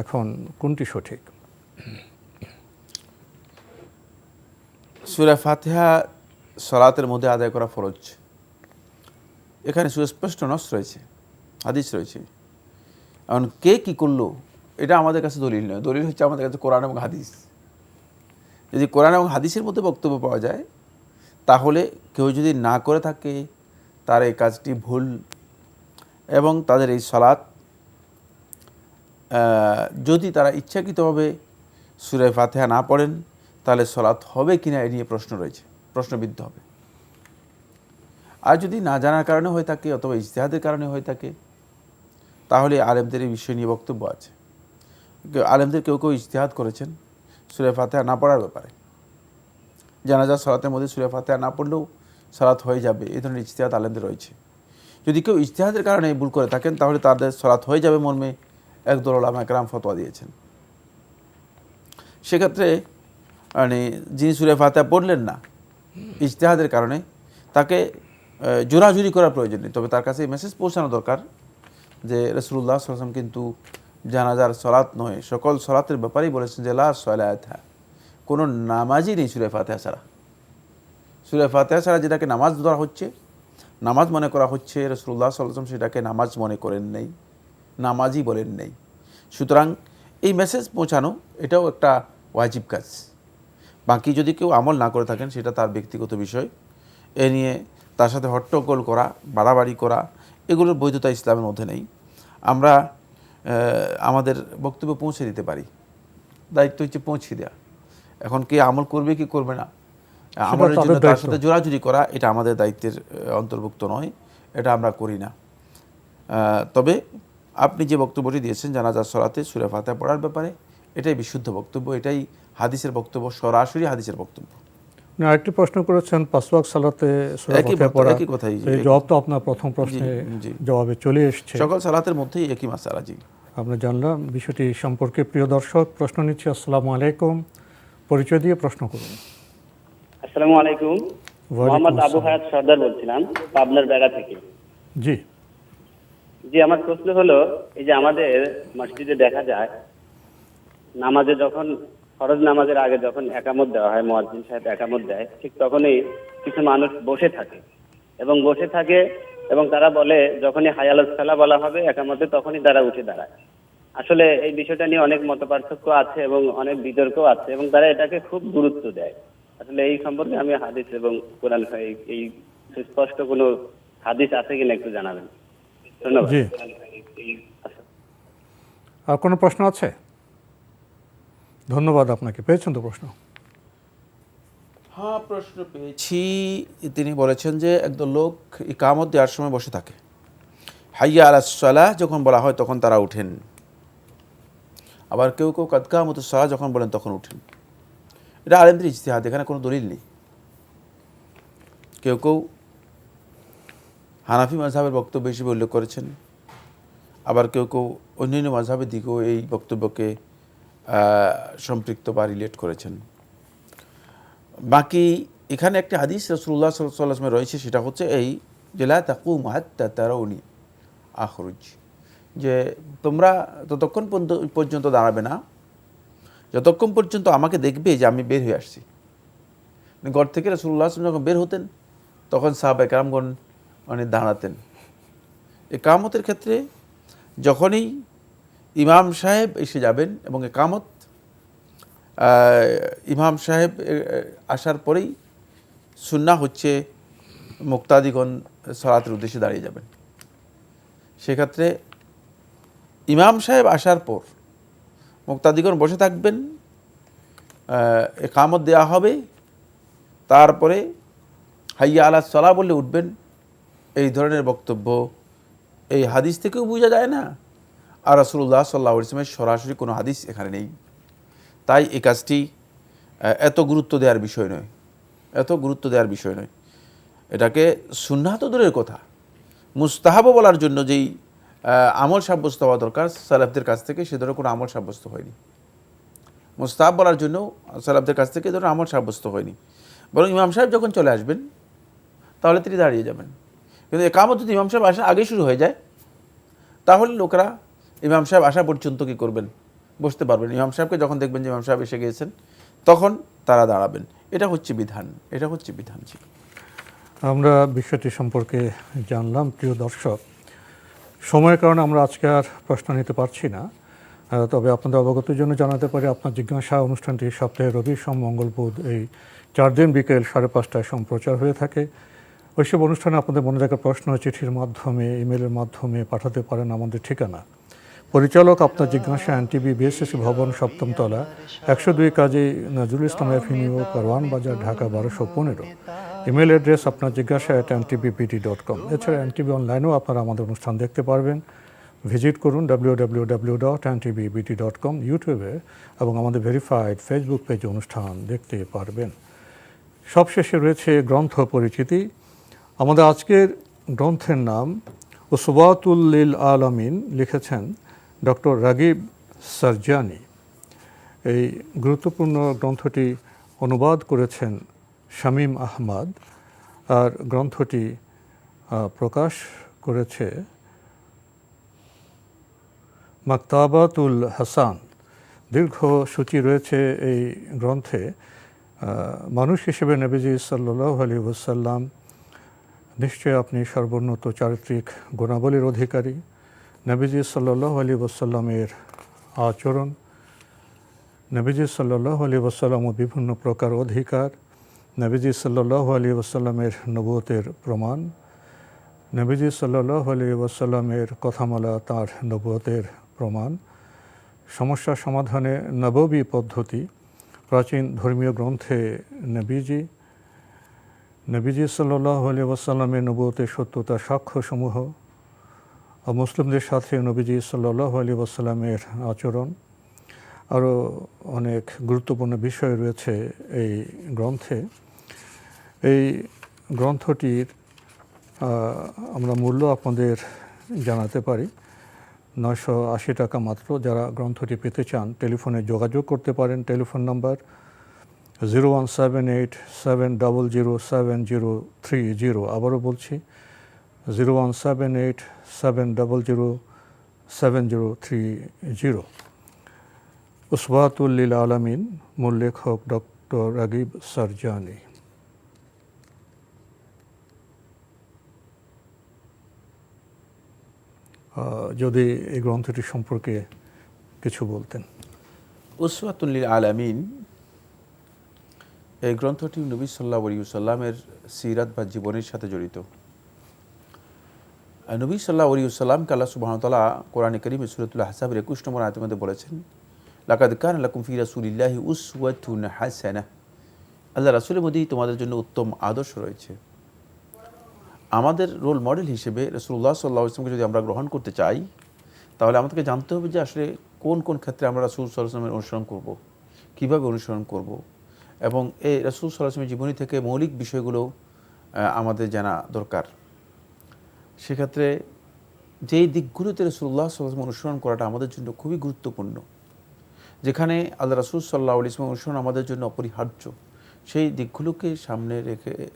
এখন কোনটি সঠিক? সূরা ফাতিহা সালাতের মধ্যে আদায় করা ফরজ, এখানে সুস্পষ্ট নস রয়েছে, হাদিস রয়েছে। এখন কে কি করলো এটা আমাদের কাছে দলিল নয়, দলিল হচ্ছে আমাদের কাছে কোরআন এবং হাদিস। যদি কোরআন এবং হাদিসের মধ্যে বক্তব্য পাওয়া যায়, তাহলে কেউ যদি না করে থাকে তার এই কাজটি ভুল, এবং তাদের এই সালাত যদি তারা ইচ্ছাকৃতভাবে সূরা ফাতিহা না পড়েন, তাহলে সালাত হবে কিনা এ নিয়ে প্রশ্ন রয়েছে, প্রশ্নবিদ্ধ হবে। আর যদি না জানার কারণে হয়ে থাকে অথবা ইজতিহাদের কারণে হয়ে থাকে, তাহলে আলেমদের এই বিষয় নিয়ে বক্তব্য আছে। আলেমদের কেউ কেউ ইজতিহাদ করেছেন সূরা ফাতিহা না পড়ার ব্যাপারে, জানাজা সালাতের মধ্যে সূরা ফাতিহা না পড়লেও সালাত হয়ে যাবে, এই ধরনের ইজতিহাদ আলেমদের রয়েছে। যদি কেউ ইজতিহাদের কারণে ভুল করে থাকেন, তাহলে তাদের সালাত হয়ে যাবে মর্মে একদল উলামা কেরাম ফতোয়া দিয়েছেন। সেক্ষেত্রে মানে যিনি সূরা ফাতিহা পড়লেন না ইজতিহাদের কারণে, তাকে জোরাজুরি করার প্রয়োজন নেই, তবে তার কাছে এই মেসেজ পৌঁছানো দরকার যে রাসূলুল্লাহ সাল্লাল্লাহু আলাইহি ওয়াসাল্লাম কিন্তু জানাজার সালাত নয়, সকল সালাতের ব্যাপারেই বলেছেন যে লা সালাতা, কোনো নামাজই নেই সূরা ফাতিহা ছাড়া। সূরা ফাতিহা ছাড়া যেটাকে নামাজ ধরা হচ্ছে, নামাজ মনে করা হচ্ছে, রাসূলুল্লাহ সাল্লাল্লাহু আলাইহি ওয়াসাল্লাম সেটাকে নামাজ মনে করেন নেই, নামাজই বলেন নেই। সুতরাং এই মেসেজ পৌঁছানো এটাও একটা ওয়াজিব কাজ, বাকি যদি কেউ আমল না করে থাকেন সেটা তার ব্যক্তিগত বিষয়। এ নিয়ে তার সাথে হট্টগোল করা, বাড়াবাড়ি করা, এগুলোর বৈধতা ইসলামের মধ্যে নেই। আমরা আমাদের বক্তব্য পৌঁছে দিতে পারি, দায়িত্ব হচ্ছে পৌঁছে দেওয়া। এখন কে আমল করবে কি করবে না, আমলের জন্য তার সাথে জোরাজুরি করা, এটা আমাদের দায়িত্বের অন্তর্ভুক্ত নয়, এটা আমরা করি না। তবে আপনি যে বক্তব্যটি দিয়েছেন জানাজার সলাতে সূরা ফাতিহা পড়ার ব্যাপারে, এটাই বিশুদ্ধ বক্তব্য, এটাই হাদিসের বক্তব্য, সরাসরি হাদিসের বক্তব্য। আরেকটি প্রশ্ন করেছেন পাঁচ ওয়াক্ত সালাতে সূরা ফাতিহা পড়া, একই কথাই, এই জবাব তো আপনার প্রথম প্রশ্নে জবাবে চলে এসেছে। সকল সালাতের মধ্যেই একই মাসালা। জি, আমরা জানলাম বিষয়টি সম্পর্কে। প্রিয় দর্শক, প্রশ্ন নিচ্ছি। আসসালামু আলাইকুম, পরিচয় দিয়ে প্রশ্ন করুন। আসসালামু আলাইকুম, মোহাম্মদ আবু হায়াত সর্দার বলছিলাম পাবনার বেড়া থেকে। জি জি, আমার প্রশ্ন হলো, এই যে আমাদের মসজিদে দেখা যায় নামাজে যখন ফরজ নামাজের আগে যখন একামত দেওয়া হয়, মুয়াজ্জিন সাহেব একামত দেয়, ঠিক তখনই কিছু মানুষ বসে থাকে এবং তারা বলে যখনই হাই আলাস সালাহ বলা হবে একামতে তখনই তারা উঠে দাঁড়ায়। আসলে এই বিষয়টা নিয়ে অনেক মতপার্থক্য আছে এবং অনেক বিতর্ক আছে এবং তারা এটাকে খুব গুরুত্ব দেয়। আসলে এই সম্পর্কে আমি হাদিস এবং কোরআন এই সুস্পষ্ট কোনো হাদিস আছে কিনা একটু জানাবেন। ধন্যবাদ। জি, আর কোনো প্রশ্ন আছে? ধন্যবাদ আপনাকে। পেয়েছেন তো প্রশ্ন? হ্যাঁ, প্রশ্ন পেয়েছি। তিনি বলেছেন যে একদল লোক ইকামত দেওয়ার সময় বসে থাকে, হাইয়া আলাস সালাহ যখন বলা হয় তখন তারা উঠেন, আবার কেউ কেউ কাদ কামাতুস সালাহ যখন বলেন তখন উঠেন। এটা আলেমদের ইজতিহাদ, এখানে কোনো দলিল নেই। কেউ কেউ হানাফি মাযহাবের বক্তব্য হিসেবে উল্লেখ করেছেন, আবার কেউ কেউ অন্যান্য মাযহাবের দিকেও এই বক্তব্যকে সম্পৃক্ত বা রিলেট করেছেন। বাকি এখানে একটা হাদিস রাসূলুল্লাহ সাল্লাল্লাহু আলাইহি ওয়াসাল্লামের রয়েছে, সেটা হচ্ছে এই যে লা তাকুমু হাত্তা তারাউনি আখরুজ, যে তোমরা ততক্ষণ পর্যন্ত দাঁড়াবে না যতক্ষণ পর্যন্ত আমাকে দেখবে যে আমি বের হয়ে আসছি। ঘর থেকে রাসূলুল্লাহ সাল্লাল্লাহু আলাইহি ওয়াসাল্লাম যখন বের হতেন তখন সাহাবায়ে কেরামগণ দাঁড়াতেন। ইকামতের ক্ষেত্রে যখনই ইমাম সাহেব এসে যাবেন এবং ইকামত ইমাম সাহেব আসার পরেই সুন্নাহ হচ্ছে মুক্তাদিগণ সালাতের উদ্দেশ্যে দাঁড়িয়ে যাবেন। সেক্ষেত্রে ইমাম সাহেব আসার পর মুক্তাদিগণ বসে থাকবেন, ইকামত দেওয়া হবে, তারপরে হাইয়া আলাস সালাহ বলে উঠবেন। এই ধরনের বক্তব্য এই হাদিস থেকেও বোঝা যায় না, আর রাসূলুল্লাহ সাল্লাল্লাহু আলাইহি ওয়াসাল্লামের সরাসরি কোনো হাদিস এখানে নেই। তাই এই কাজটি এত গুরুত্ব দেওয়ার বিষয় নয়, এটাকে সুন্নাহ তো দূরের কথা, মুস্তাহাবও বলার জন্য যেই আমল সাব্যস্ত হওয়া দরকার সালাফদের কাছ থেকে সে ধরনের কোনো আমল সাব্যস্ত হয়নি। মুস্তাহাব বলার জন্য সালাফদের কাছ থেকে এ ধরনের আমল সাব্যস্ত হয়নি, বরং ইমাম সাহেব যখন চলে আসবেন তাহলে তিনি দাঁড়িয়ে যাবেন। কিন্তু ইকামত যদি ইমাম সাহেব আসা আগেই শুরু হয়ে যায় তাহলে লোকেরা ইমাম সাহেব আসা পর্যন্ত কী করবেন, বসতে পারবেন। ইমাম সাহেবকে যখন দেখবেন যে ইমাম সাহেব এসে গিয়েছেন তখন তারা দাঁড়াবেন। এটা হচ্ছে বিধান। জি, আমরা বিষয়টি সম্পর্কে জানলাম। প্রিয় দর্শক, সময়ের কারণে আমরা আজকে আর প্রশ্ন নিতে পারছি না, তবে আপনাদের অবগতির জন্য জানাতে পারি আপনার জিজ্ঞাসা অনুষ্ঠানটি সপ্তাহে রবি, সোম, মঙ্গল, বুধ এই 4 দিন বিকেল 5:30টায় সম্প্রচার হয়ে থাকে। ওইসব অনুষ্ঠানে আপনাদের মনে রাখা প্রশ্ন চিঠির মাধ্যমে, ইমেলের মাধ্যমে পাঠাতে পারেন আমাদের ঠিকানা। পরিচালক আপনার জিজ্ঞাসা, NTB BSSC ভবন, 7ম তলা, 102 কাজী নজরুল ইসলাম এভিনিউ, কারওয়ান বাজার, ঢাকা 1215। ইমেল অ্যাড্রেস আপনার জিজ্ঞাসা @ntbpt.com। এছাড়া NTB অনলাইনেও আপনারা আমাদের অনুষ্ঠান দেখতে পারবেন। ভিজিট করুন www.ntbbt.com। ইউটিউবে এবং আমাদের ভেরিফাইড ফেসবুক পেজে অনুষ্ঠান দেখতে পারবেন। সবশেষে রয়েছে গ্রন্থ পরিচিতি। আমাদের আজকের গ্রন্থের নাম উসওয়াতুল লিল আলামিন, লিখেছেন ডক্টর রাগিব সারজানি। এই গুরুত্বপূর্ণ গ্রন্থটি অনুবাদ করেছেন শামীম আহমদ, আর গ্রন্থটি প্রকাশ করেছে মাকতাবাতুল হাসান। দীর্ঘ সূচি রয়েছে এই গ্রন্থে। মানুষ হিসেবে নবীজি সাল্লাল্লাহু আলাইহি ওয়াসাল্লাম, নিশ্চয় আপনি সর্বোন্নত চারিত্রিক গুণাবলীর অধিকারী। নবীজি সাল্লাল্লাহু আলাইহি ওয়াসাল্লামের আচরণ, নবীজি সাল্লাল্লাহু আলাইহি ওয়াসাল্লাম ও বিভিন্ন প্রকার অধিকার, নবীজি সাল্লাল্লাহু আলাইহি ওয়াসাল্লামের নবুয়তের প্রমাণ, নবীজি সাল্লাল্লাহু আলাইহি ওয়াসাল্লামের কথামালা তাঁর নবুয়তের প্রমাণ, সমস্যা সমাধানে নববী পদ্ধতি, প্রাচীন ধর্মীয় গ্রন্থে নবীজি সাল্লাল্লাহু আলাইহি ওয়াসাল্লামের নবুয়তের সত্যতা সাক্ষ্যসমূহ ও মুসলিমদের সাথে নবীজি সাল্লাল্লাহু আলাইহি ওয়াসাল্লামের আচরণ, আরও অনেক গুরুত্বপূর্ণ বিষয় রয়েছে এই গ্রন্থে। এই গ্রন্থটির আমরা মূল্য আপনাদের জানাতে পারি 980 টাকা মাত্র। যারা গ্রন্থটি পেতে চান টেলিফোনে যোগাযোগ করতে পারেন। Telephone number 01787007030। আবারও বলছি 01787007030। উসওয়াতুল লিল আলামিন, মূল লেখক ডক্টর রাগিব সারজানি। যদি এই গ্রন্থটি সম্পর্কে কিছু বলতেন। উসওয়াতুল লিল আলামিন, এই গ্রন্থটি নবী সাল্লাল্লাহু আলাইহি ওয়াসাল্লামের সিরাত বা জীবনের সাথে জড়িত। নবী সাল্লাল্লাহু আলাইহি ওয়াসাল্লামকে আল্লাহ সুবহানাহু ওয়া তাআলা কোরআনে কারীমে সূরাতুল আহজাবের 21 নম্বর আয়াতের মধ্যে বলেছেন, লাকাদ কানা লাকুম ফি রাসূলিল্লাহি উসওয়াতুন হাসানাহ। আল্লাহ রাসূলের মধ্যেই তোমাদের জন্য উত্তম আদর্শ রয়েছে। আমাদের রোল মডেল হিসেবে রাসূলুল্লাহ সাল্লাল্লাহু আলাইহি ওয়াসাল্লামকে যদি আমরা গ্রহণ করতে চাই, তাহলে আমাদেরকে জানতে হবে যে আসলে কোন কোন ক্ষেত্রে আমরা রাসূল সাল্লাল্লাহু আলাইহি ওয়াসাল্লামের অনুসরণ করব, কীভাবে অনুসরণ করব, এবং এই রাসূল সাল্লাল্লাহু আলাইহি ওয়াসাল্লামের জীবনী থেকে মৌলিক বিষয়গুলো আমাদের জানা দরকার। সেক্ষেত্রে যেই দিকগুলোতে রাসূলুল্লাহ সাল্লাল্লাহু আলাইহি ওয়াসাল্লাম অনুসরণ করাটা আমাদের জন্য খুবই গুরুত্বপূর্ণ, যেখানে আল্লাহ রাসূল সাল্লাল্লাহু আলাইহি ওয়াসাল্লাম অনুসরণ আমাদের জন্য অপরিহার্য, সেই দিকগুলোকে সামনে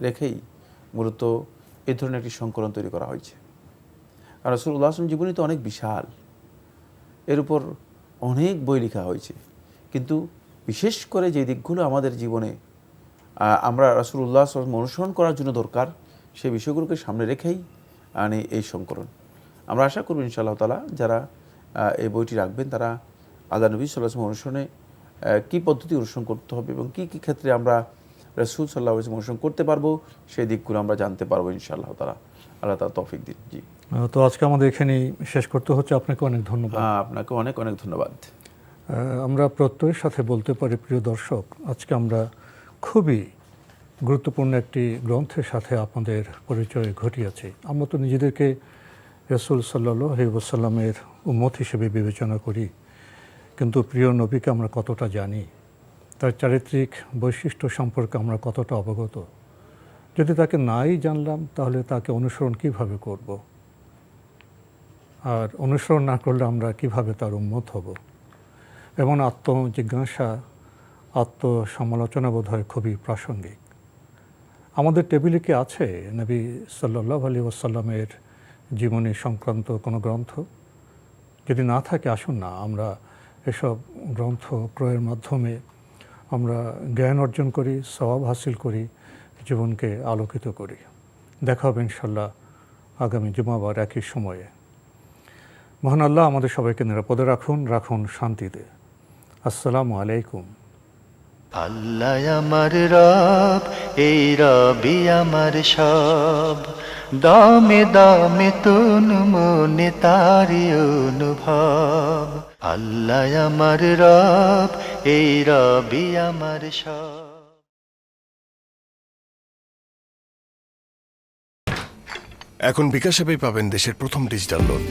রেখেই মূলত এই ধরনের একটি সংকলন তৈরি করা হয়েছে। আর রাসূলুল্লাহ সাল্লাল্লাহু আলাইহি ওয়াসাল্লাম জীবনী তো অনেক বিশাল, এর উপর অনেক বই লেখা হয়েছে, কিন্তু বিশেষ করে যে দিকগুলো আমাদের জীবনে আমরা রাসূলুল্লাহ সাল্লাল্লাহু আলাইহি ওয়াসাল্লাম অনুসরণ করার জন্য দরকার, সেই বিষয়গুলোকে সামনে রেখেই এই সংকলন। আমরা আশা করব ইনশাআল্লাহ তাআলা যারা এই বইটি রাখবেন তারা আল্লাহ নবী সাল্লাল্লাহু আলাইহি ওয়াসাল্লাম অনুসরণে কী পদ্ধতি অনুসরণ করতে হবে এবং কী কী ক্ষেত্রে আমরা রাসূল সাল্লাল্লাহু আলাইহি ওয়াসাল্লাম অনুসরণ করতে পারবো, সেই দিকগুলো আমরা জানতে পারবো ইনশাআল্লাহ তাআলা। আল্লাহ তাআলা তৌফিক দিন। জি, তো আজকে আমাদের এখানেই শেষ করতে হচ্ছে। আপনাকে অনেক ধন্যবাদ। আপনাকে অনেক অনেক ধন্যবাদ। আমরা প্রত্যয়ের সাথে বলতে পারি, প্রিয় দর্শক, আজকে আমরা খুবই গুরুত্বপূর্ণ একটি গ্রন্থের সাথে আপনাদের পরিচয় ঘটিয়েছি। আমরা তো নিজেদেরকে রাসূল সাল্লাল্লাহু আলাইহি ওয়াসাল্লামের উম্মত হিসেবে বিবেচনা করি, কিন্তু প্রিয় নবীকে আমরা কতটা জানি, তার চারিত্রিক বৈশিষ্ট্য সম্পর্কে আমরা কতটা অবগত। যদি তাকে নাই জানলাম তাহলে তাকে অনুসরণ কিভাবে করব, আর অনুসরণ না করলে আমরা কিভাবে তার উম্মত হব। এমন আত্মজিজ্ঞাসা, আত্মসমালোচনা বোধ হয় খুবই প্রাসঙ্গিক। আমাদের টেবিলে কি আছে নবী সাল্লাল্লাহু আলাইহি ওয়াসাল্লামের জীবনী সংক্রান্ত কোনো গ্রন্থ? যদি না থাকে, আসুন না আমরা এসব গ্রন্থ ক্রয়ের মাধ্যমে আমরা জ্ঞান অর্জন করি, সওয়াব হাসিল করি, জীবনকে আলোকিত করি। দেখা হবে ইনশাল্লাহ আগামী জুমাবার একই সময়ে। মহান আল্লাহ আমাদের সবাইকে নিরাপদে রাখুন শান্তিতে। আসসালামু আলাইকুম। আল্লাহ আমার রব, এই রবি আমার সব, দামে দামে তুন মনে তারি অনুভব। আল্লাহ আমার রব, এই রবি আমার সব। এখন বিকাশ অ্যাপেই পাবেন দেশের প্রথম ডিজিটাল লোন।